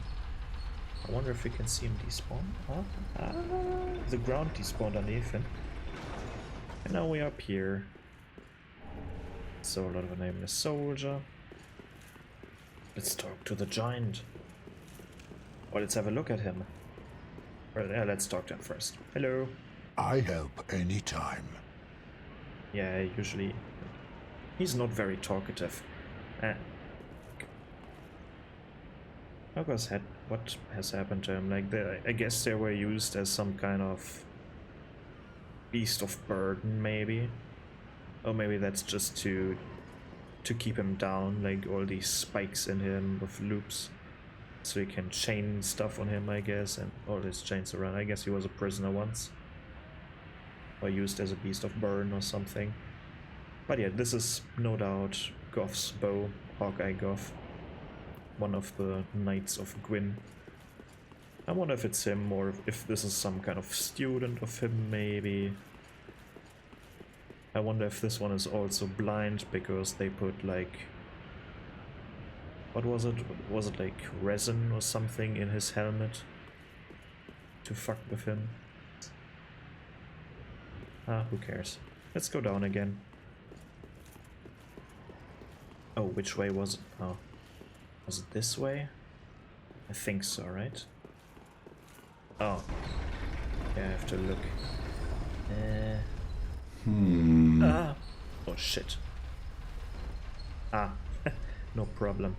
A: I wonder if we can see him despawn. Huh? The ground despawned underneath him. And now we're up here. Soul of a nameless soldier. Let's talk to the giant. Or let's have a look at him. Or, yeah, let's talk to him first. Hello.
J: I help anytime.
A: Yeah, usually he's not very talkative. What has happened to him? Like, I guess they were used as some kind of beast of burden, maybe. Or maybe that's just to keep him down, like all these spikes in him with loops. So you can chain stuff on him, I guess, and all these chains around. I guess he was a prisoner once. Or used as a beast of burden or something. But yeah, this is no doubt Goff's bow, Hawkeye Goff. One of the Knights of Gwyn. I wonder if it's him or if this is some kind of student of him, maybe. I wonder if this one is also blind because they put like... What was it? Was it like resin or something in his helmet? To fuck with him? Ah, who cares? Let's go down again. Oh, which way was it? Oh. Was it this way? I think so, right? Oh. Yeah, I have to look. Ah! Oh shit. Ah. No problem.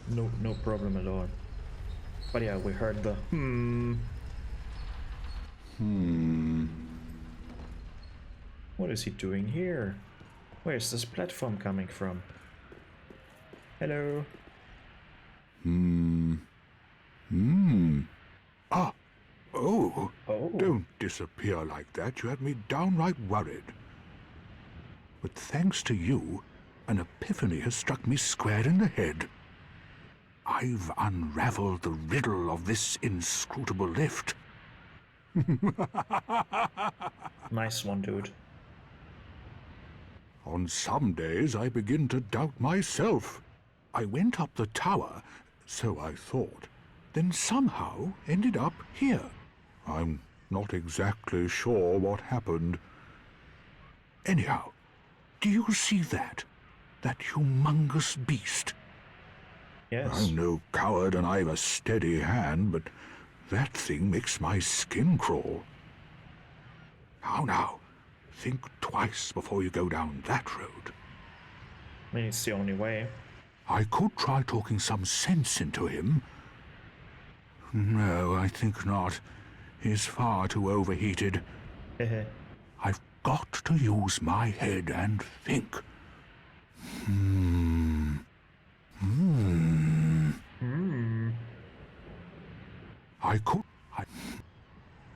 A: No problem at all. But yeah, we heard the What is he doing here? Where's this platform coming from? Hello?
I: Ah! Oh!
A: Oh.
I: Don't disappear like that. You had me downright worried. But thanks to you, an epiphany has struck me square in the head. I've unraveled the riddle of this inscrutable lift.
A: Nice one, dude.
I: On some days I begin to doubt myself. I went up the tower, so I thought, then somehow ended up here. I'm not exactly sure what happened. Anyhow, do you see that? That humongous beast?
A: Yes.
I: I'm no coward and I've a steady hand, but that thing makes my skin crawl. How now? Think twice before you go down that road.
A: I mean, it's the only way.
I: I could try talking some sense into him. No, I think not. He's far too overheated. I've got to use my head and think.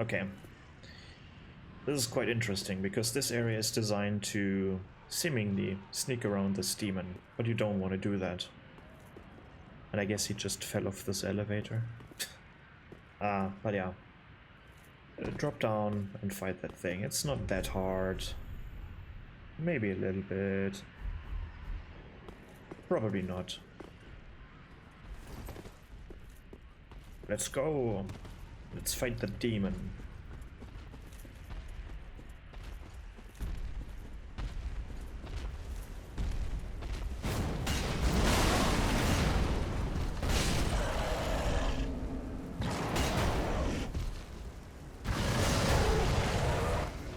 A: Okay. This is quite interesting, because this area is designed to seemingly sneak around this demon, but you don't want to do that. And I guess he just fell off this elevator. But yeah. Drop down and fight that thing. It's not that hard. Maybe a little bit. Probably not. Let's go. Let's fight the demon.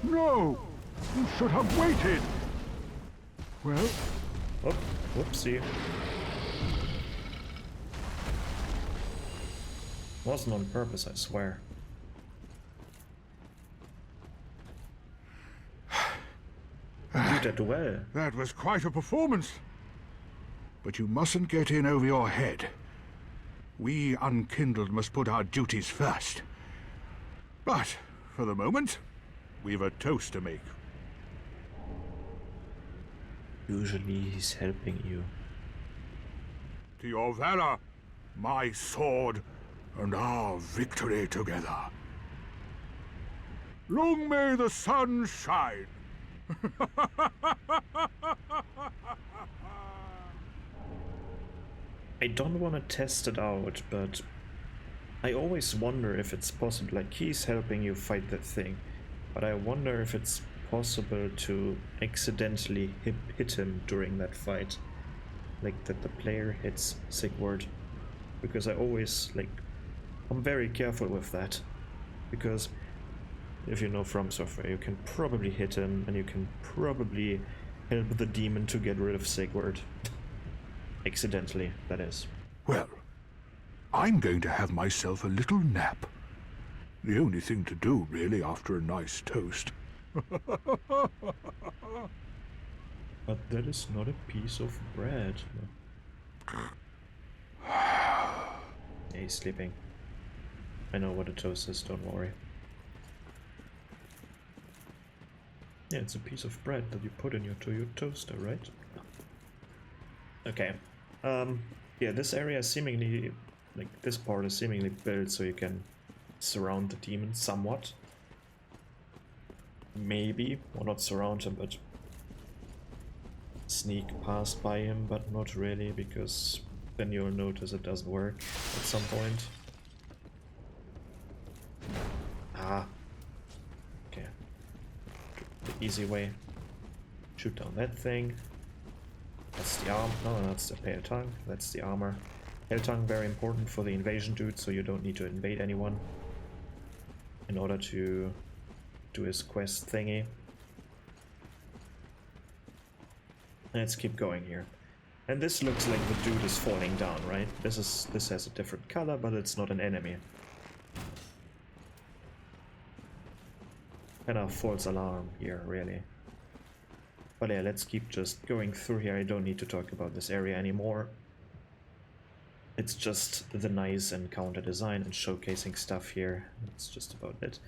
I: No! You should have waited! Well?
A: Oh, whoopsie. Wasn't on purpose, I swear. You did well.
I: That was quite a performance. But you mustn't get in over your head. We Unkindled must put our duties first. But, for the moment, we've a toast to make.
A: Usually he's helping you.
I: To your valor, my sword, and our victory together. Long may the sun shine.
A: I don't want to test it out, but I always wonder if it's possible. Like, he's helping you fight that thing, but I wonder if it's possible to accidentally hit him during that fight. Like, that the player hits Sigurd. Because I always, like, I'm very careful with that. Because if you know From Software, you can probably hit him, and you can probably help the demon to get rid of Sigurd. Accidentally, that is.
I: Well, I'm going to have myself a little nap. The only thing to do, really, after a nice toast.
A: But that is not a piece of bread. Yeah, he's sleeping. I know what a toast is, don't worry. Yeah, it's a piece of bread that you put in your toaster, right? Okay. Yeah, this area is seemingly, like, this part is seemingly built so you can surround the demon somewhat. Maybe, or not surround him, but sneak past by him, but not really, because then you'll notice it doesn't work at some point. Ah. Okay. The easy way. Shoot down that thing. That's the arm. No, that's the pale tongue. That's the armor. Pale tongue, very important for the invasion dude, so you don't need to invade anyone in order to do his quest thingy. Let's keep going here. And this looks like the dude is falling down, right? This has a different color, but it's not an enemy. Kind of false alarm here, really. But yeah, let's keep just going through here. I don't need to talk about this area anymore. It's just the nice encounter design and showcasing stuff here. That's just about it.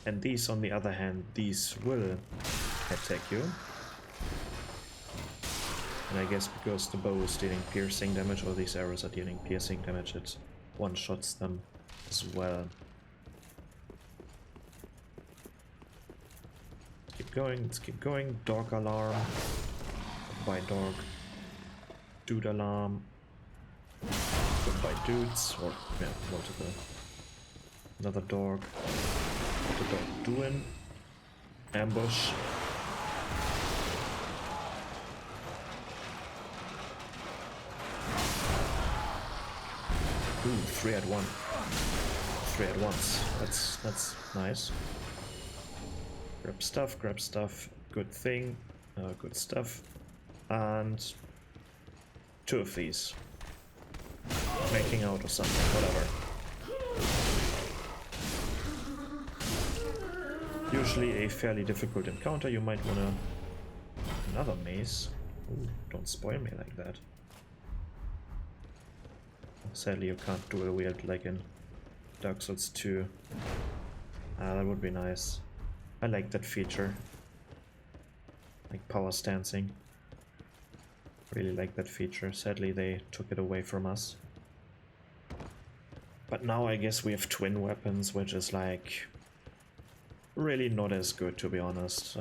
A: And these, on the other hand, these will attack you. And I guess because the bow is dealing piercing damage, or these arrows are dealing piercing damage, it one-shots them as well. going, let's keep going. Dog alarm. Goodbye dog. Dude alarm. Goodbye dudes. Or, yeah, multiple. Another dog. What the dog doing? Ambush. Ooh, 3 at 1. 3 at once. That's nice. Grab stuff. Good thing. Good stuff. And 2 of these. Making out or something, whatever. Usually a fairly difficult encounter. You might wanna... Another maze. Ooh, don't spoil me like that. Sadly, you can't do a weird like in Dark Souls 2. That would be nice. I like that feature. Like power stancing. Really like that feature. Sadly, they took it away from us. But now I guess we have twin weapons, which is like... really not as good, to be honest.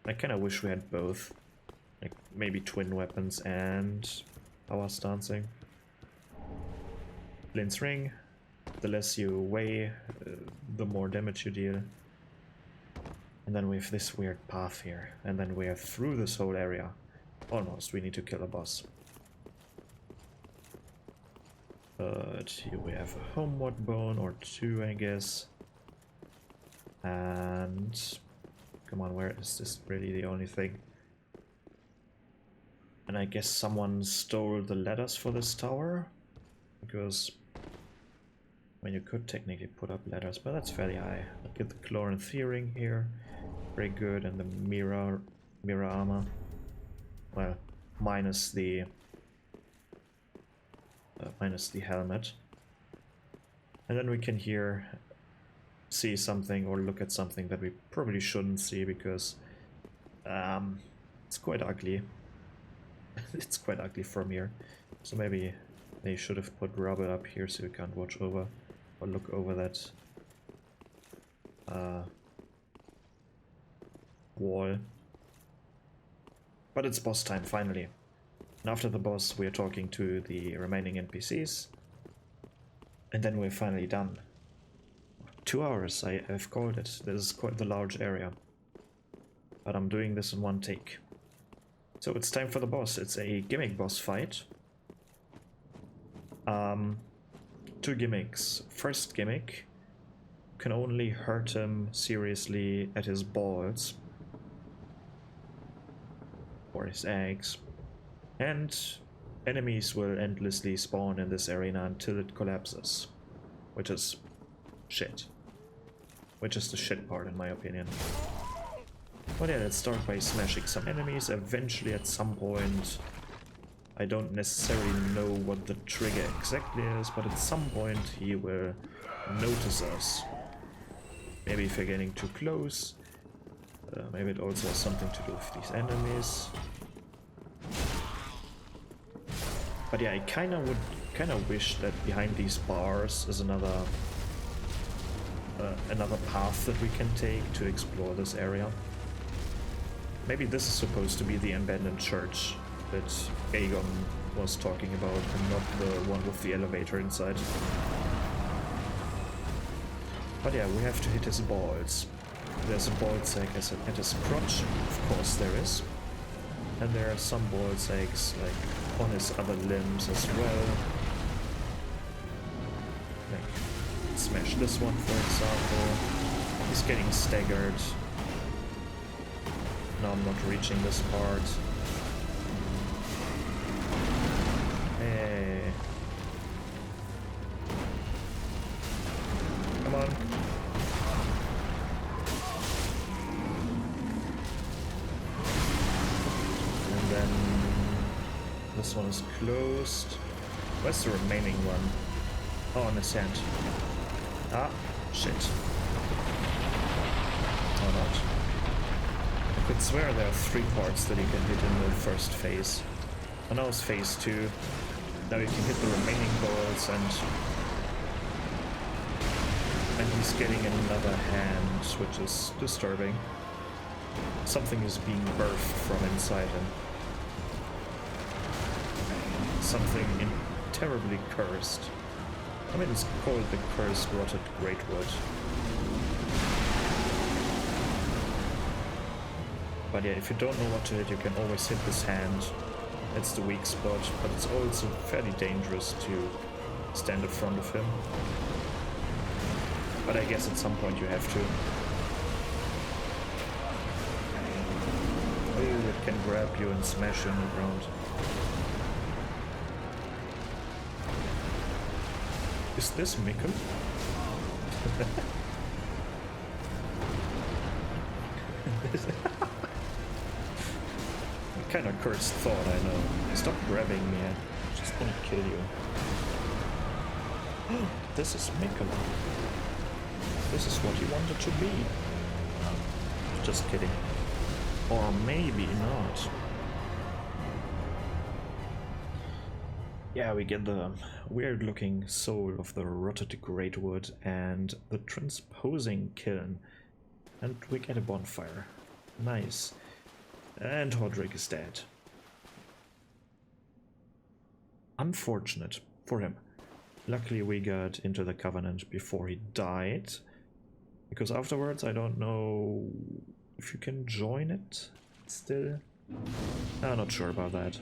A: I kinda wish we had both. Like, maybe twin weapons and power stancing. Blind's Ring. The less you weigh, the more damage you deal. And then we have this weird path here. And then we are through this whole area. Almost. We need to kill a boss. But here we have a homeward bone or 2, I guess. And... come on, where is this really the only thing? And I guess someone stole the ladders for this tower? Because... well, you could technically put up ladders, but that's fairly high. Look at the Chlorine Theoring here. Very good, and the mirror armor. Well, minus the helmet. And then we can here see something or look at something that we probably shouldn't see because it's quite ugly. It's quite ugly from here. So maybe they should have put rubber up here so you can't watch over or look over that wall. But it's boss time finally. And after the boss we are talking to the remaining NPCs. And then we're finally done. 2 hours, I've called it. This is quite the large area. But I'm doing this in one take. So it's time for the boss. It's a gimmick boss fight. 2 gimmicks. First gimmick, you can only hurt him seriously at his balls. Or his eggs. And enemies will endlessly spawn in this arena until it collapses. Which is shit. Which is the shit part in my opinion. But yeah, let's start by smashing some enemies. Eventually at some point, I don't necessarily know what the trigger exactly is, but at some point he will notice us. Maybe if you're getting too close. Maybe it also has something to do with these enemies. But yeah, I kinda wish that behind these bars is another path that we can take to explore this area. Maybe this is supposed to be the abandoned church that Aegon was talking about, and not the one with the elevator inside. But yeah, we have to hit his balls. There's a ball sack at his crotch, of course there is. And there are some ball sacks like on his other limbs as well. Like, smash this one for example. He's getting staggered. Now I'm not reaching this part. Hey. Come on. And then this one is closed. Where's the remaining one? Oh, on his hand. Ah, shit. Or not. I could swear there are 3 parts that you can hit in the first phase. And now it's phase 2. Now you can hit the remaining balls and he's getting another hand, which is disturbing. Something is being birthed from inside him. Something terribly cursed. I mean, it's called the Cursed Rotted Greatwood. But yeah, if you don't know what to hit, you can always hit this hand. It's the weak spot, but it's also fairly dangerous to stand in front of him. But I guess at some point you have to. Oh, it can grab you and smash you on the ground. Is this Mikkel? Kind of cursed thought, I know. Stop grabbing me, I just want to kill you. This is Mikkel. This is what he wanted to be. Just kidding. Or maybe not. Yeah, we get the weird looking soul of the rotted greatwood and the transposing kiln. And we get a bonfire. Nice. And Hodrick is dead. Unfortunate for him. Luckily we got into the Covenant before he died. Because afterwards I don't know if you can join it still. I'm not sure about that.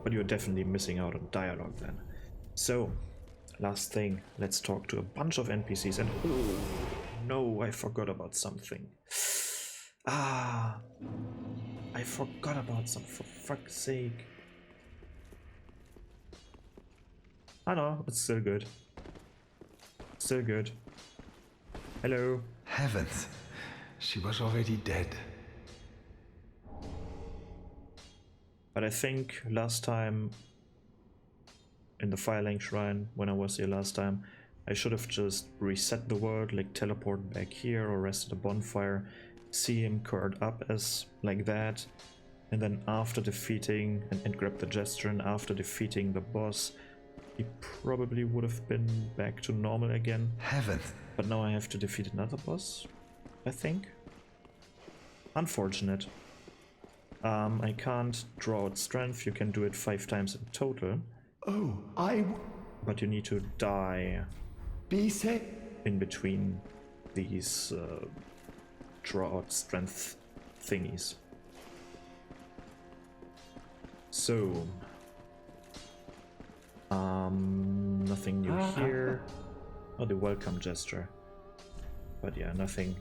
A: But you're definitely missing out on dialogue then. So, last thing, let's talk to a bunch of NPCs and oh no, I forgot about something. I forgot about something, for fuck's sake. I know, it's still good. Still good. Hello.
B: Heavens, she was already dead.
A: But I think last time in the Firelink Shrine, when I was here last time, I should have just reset the world, like teleport back here or rest at a bonfire, see him curled up as like that, and then after defeating, and grab the gesture, and after defeating the boss, he probably would have been back to normal again.
B: Heaven.
A: But now I have to defeat another boss, I think. Unfortunate. I can't draw out strength, you can do it 5 times in total.
B: Oh,
A: but you need to die
B: be safe
A: in between these draw out strength thingies. So nothing new here. Oh, the welcome gesture. But yeah, nothing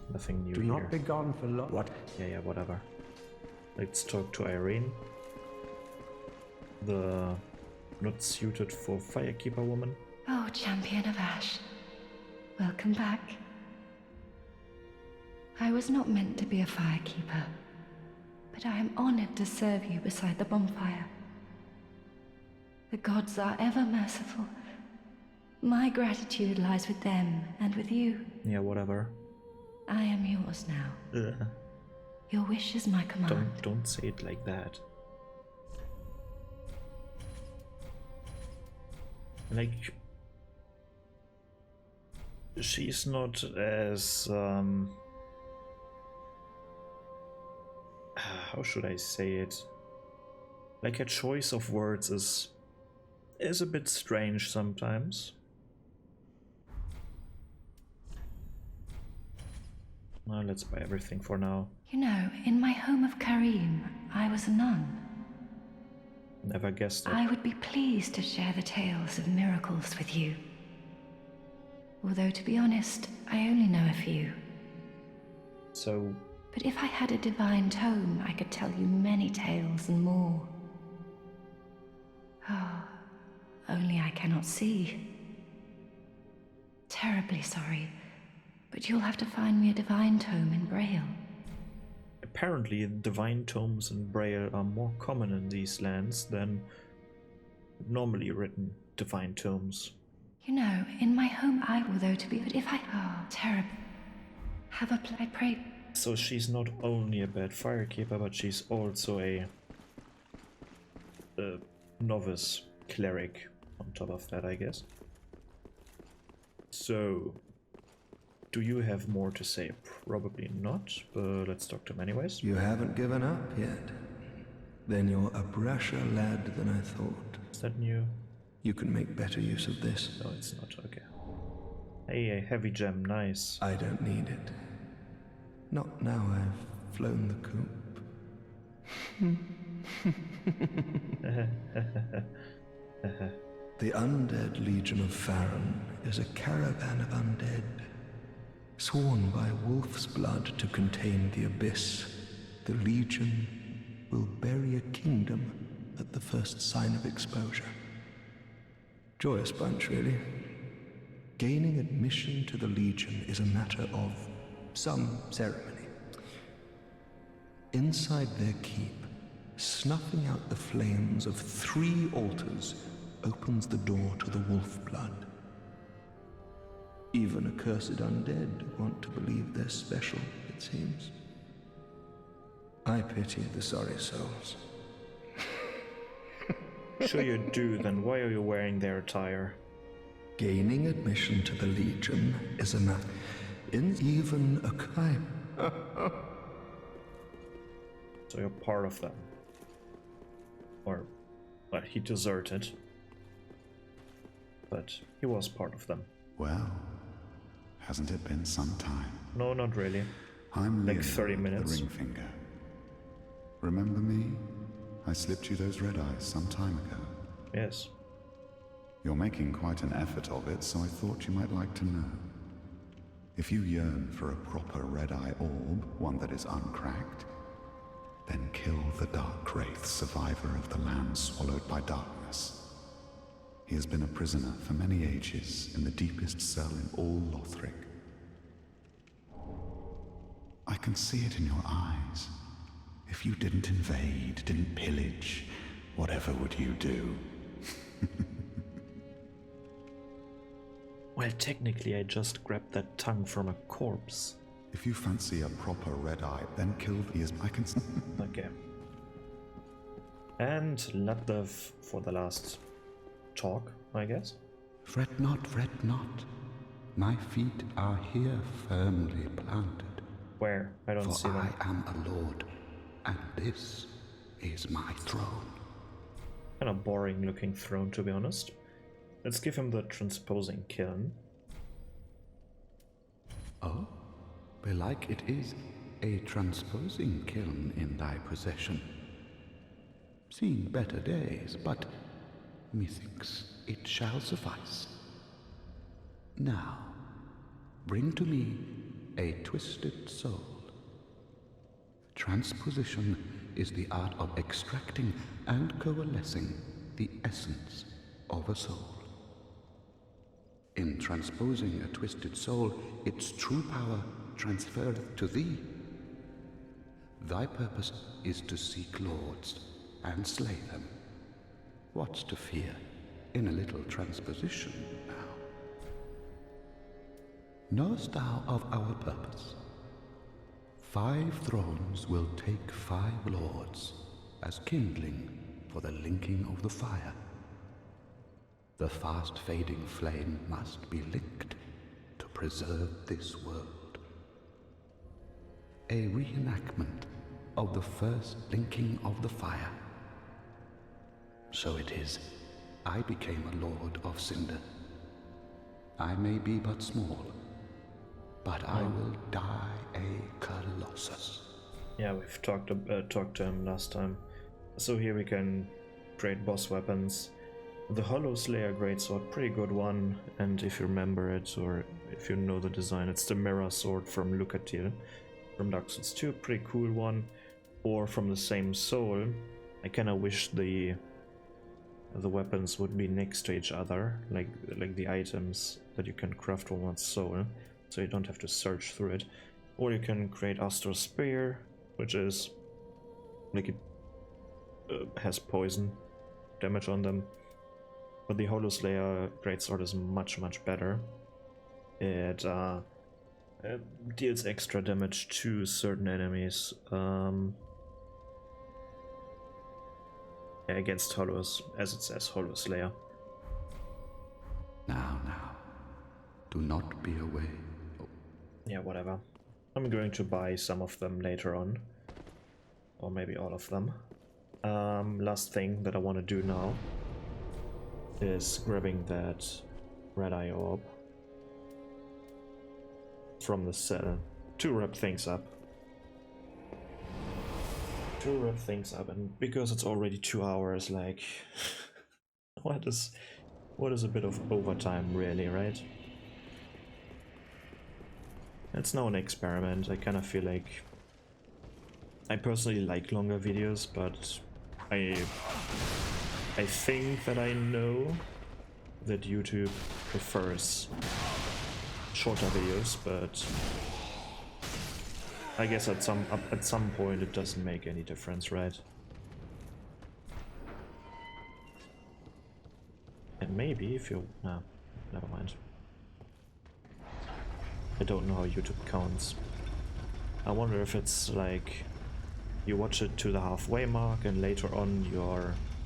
A: new
D: Do
A: here.
D: not be gone for long. What?
A: Yeah, whatever. Let's talk to Irene. The not suited for Firekeeper woman.
H: Oh, Champion of Ash. Welcome back. I was not meant to be a Firekeeper, but I am honored to serve you beside the bonfire. The gods are ever merciful. My gratitude lies with them and with you.
A: Yeah, whatever.
H: I am yours now. Your wish is my command.
A: Don't say it like that. Like, she's not as how should I say it? Like, her choice of words is a bit strange sometimes. Well, let's buy everything for now.
H: You know, in my home of Karim, I was a nun.
A: Never guessed it.
H: I would be pleased to share the tales of miracles with you. Although, to be honest, I only know a few.
A: So...
H: But if I had a divine tome, I could tell you many tales and more. Oh, only I cannot see. Terribly sorry, but you'll have to find me a divine tome in Braille.
A: Apparently, divine tomes in Braille are more common in these lands than normally written divine tomes.
H: You know, in my home I will though to be, but if I... Oh, terrible. Have a I pray...
A: So she's not only a bad firekeeper, but she's also a novice cleric on top of that, I guess. So, do you have more to say? Probably not, but let's talk to him anyways.
K: You haven't given up yet? Then you're a brasher lad than I thought.
A: Is that new?
K: You can make better use of this.
A: No, it's not. Okay. Hey, a heavy gem. Nice.
K: I don't need it. Not now I've flown the coop. The Undead Legion of Farron is a caravan of undead, sworn by wolf's blood to contain the abyss. The Legion will bury a kingdom at the first sign of exposure. Joyous bunch, really. Gaining admission to the Legion is a matter of some ceremony. Inside their keep, snuffing out the flames of 3 altars opens the door to the wolf blood. Even accursed undead want to believe they're special, it seems. I pity the sorry souls.
A: Sure you do, then why are you wearing their attire?
K: Gaining admission to the Legion is a matter in even a crime.
A: So you're part of them. Or, well, he deserted. But he was part of them.
G: Well, hasn't it been some time?
A: No, not really.
G: I'm
A: like
G: Leonard,
A: 30 minutes.
G: The Ringfinger. Remember me? I slipped you those red eyes some time ago.
A: Yes.
G: You're making quite an effort of it, so I thought you might like to know. If you yearn for a proper red-eye orb, one that is uncracked, then kill the Dark Wraith, survivor of the land swallowed by darkness. He has been a prisoner for many ages in the deepest cell in all Lothric. I can see it in your eyes. If you didn't invade, didn't pillage, whatever would you do?
A: Well, technically I just grabbed that tongue from a corpse.
G: If you fancy a proper red eye, then kill these. I can.
A: Okay. And Latlev for the last talk, I guess.
J: Fret not, fret not. My feet are here firmly planted.
A: Where? I don't see them.
J: For I am a lord, and this is my throne.
A: Kind of boring looking throne, to be honest. Let's give him the transposing kiln.
J: Oh, belike it is a transposing kiln in thy possession. Seen better days, but methinks it shall suffice. Now, bring to me a twisted soul. Transposition is the art of extracting and coalescing the essence of a soul. In transposing a twisted soul, its true power transferreth to thee. Thy purpose is to seek lords and slay them. What's to fear in a little transposition now? Knowest thou of our purpose? 5 thrones will take 5 lords as kindling for the linking of the fire. The fast-fading flame must be licked to preserve this world. A reenactment of the first linking of the fire. So it is, I became a lord of Cinder. I may be but small, but I will die a colossus.
A: Yeah, we've talked to him last time. So here we can create boss weapons. The Hollow Slayer Greatsword, pretty good one, and if you remember it, or if you know the design, it's the Mirror Sword from Lucatil, from Dark Souls 2, pretty cool one. Or from the same soul, I kinda wish the weapons would be next to each other, like the items that you can craft from one soul, so you don't have to search through it. Or you can create Astor's Spear, which is, like, it has poison damage on them. But the Hollow Slayer Greatsword is much, much better. It deals extra damage to certain enemies against Hollows, as it says, Hollow Slayer.
J: Now, Do not be away. Oh.
A: Yeah, whatever. I'm going to buy some of them later on. Or maybe all of them. Last thing that I want to do now is grabbing that red-eye orb from the cell to wrap things up. And because it's already 2 hours, like, what is a bit of overtime, really, right? It's now an experiment. I kind of feel like I personally like longer videos, but I think that I know that YouTube prefers shorter videos, but I guess at some point it doesn't make any difference, right? And maybe if you... no, never mind. I don't know how YouTube counts. I wonder if it's like you watch it to the halfway mark and later on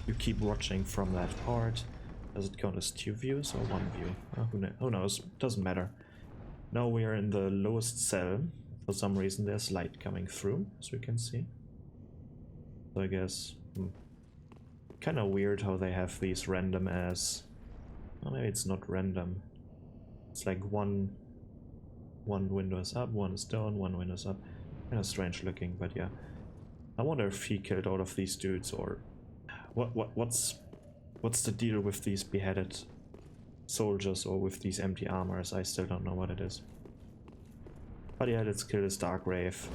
A: you keep watching from that part. Does it count as 2 views or 1 view? Who knows? Doesn't matter. Now we are in the lowest cell. For some reason there's light coming through, as we can see. So I guess... kind of weird how they have these random as... well, maybe it's not random. It's like one window is up, one is down, one window is up. Kind of strange looking, but yeah. I wonder if he killed all of these dudes, or what's the deal with these beheaded soldiers or with these empty armors? I still don't know what it is. But yeah, let's kill this Darkgrave.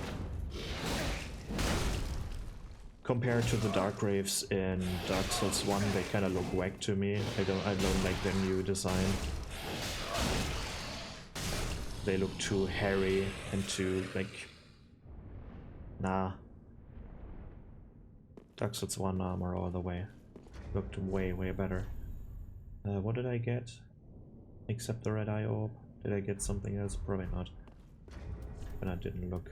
A: Compared to the Darkgraves in Dark Souls 1, they kind of look whack to me. I don't like their new design. They look too hairy and too, like... nah. Dark Souls 1 armor all the way. Looked way better. What did I get? Except the red-eye orb? Did I get something else? Probably not. But I didn't look.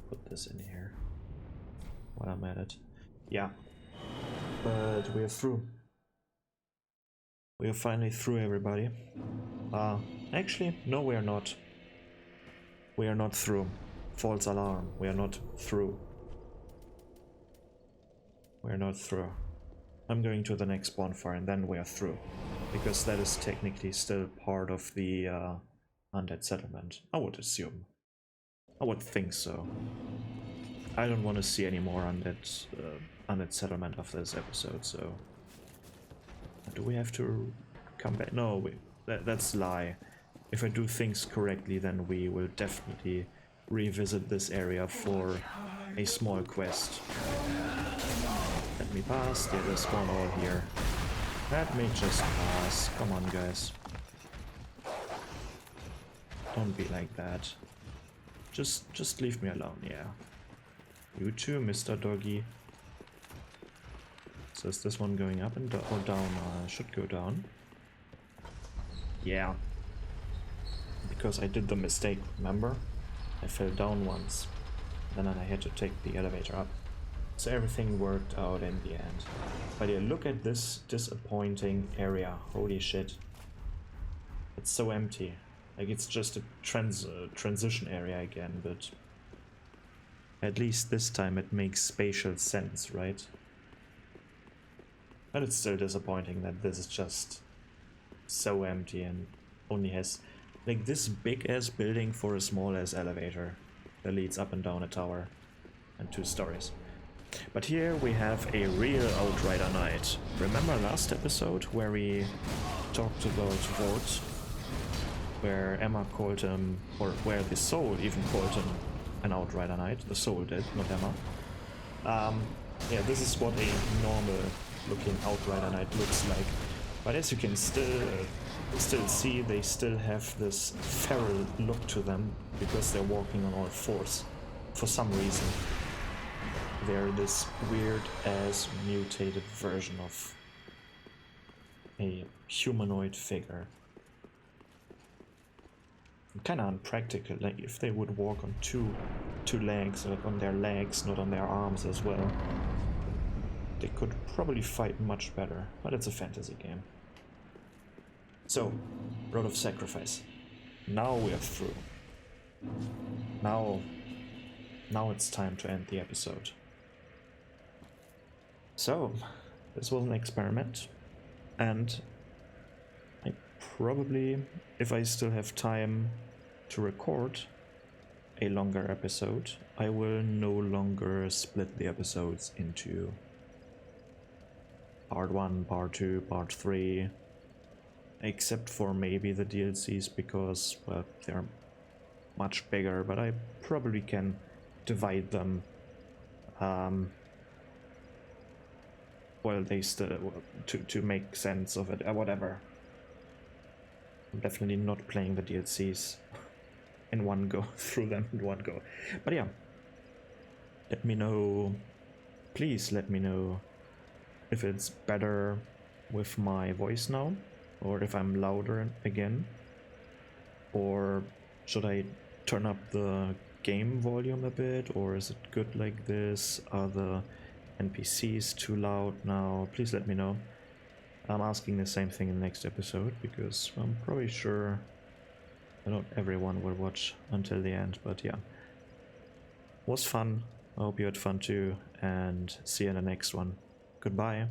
A: Put this in here while I'm at it. Yeah. But we are through. We are finally through, everybody. Actually, no, we are not. We are not through. False alarm. We are not through. We are not through. I'm going to the next bonfire and then we are through. Because that is technically still part of the Undead settlement. I would assume. I would think so. I don't want to see any more Undead settlement after this episode, so... do we have to come back? No, that's lie. If I do things correctly, then we will definitely revisit this area for a small quest. Let me pass. Yeah, there's one all here. Let me just pass. Come on, guys. Don't be like that. Just leave me alone, yeah. You too, Mr. Doggy. So is this one going up and or down? Should go down. Yeah. Because I did the mistake, remember? I fell down once. Then I had to take the elevator up. So everything worked out in the end. But yeah, look at this disappointing area. Holy shit. It's so empty. Like, it's just a transition area again, but... at least this time it makes spatial sense, right? But it's still disappointing that this is just so empty and only has like this big ass building for a small ass elevator that leads up and down a tower and 2 stories. But here we have a real Outrider Knight. Remember last episode where we talked about Vought? Where Emma called him, or where the soul even called him an Outrider Knight. The soul did, not Emma. Yeah, this is what a normal looking Outrider Knight looks like. But as you can still see, they still have this feral look to them because they're walking on all 4s for some reason. They're this weird ass mutated version of a humanoid figure. Kind of unpractical, like if they would walk on two legs, like on their legs, not on their arms as well. They could probably fight much better, but it's a fantasy game. So, Road of Sacrifice. Now we are through. Now it's time to end the episode. So, this was an experiment, and I probably, if I still have time to record a longer episode, I will no longer split the episodes into part 1, part 2, part 3, except for maybe the DLCs, because, well, they're much bigger, but I probably can divide them. Well, they still to make sense of it, whatever. I'm definitely not playing the DLCs in one go, through them in one go. But yeah, let me know, please let me know if it's better with my voice now, or if I'm louder again, or should I turn up the game volume a bit, or is it good like this? Are the NPCs too loud now? Please let me know. I'm asking the same thing in the next episode, because I'm probably sure not everyone will watch until the end, but yeah. Was fun. I hope you had fun too, and see you in the next one. Goodbye.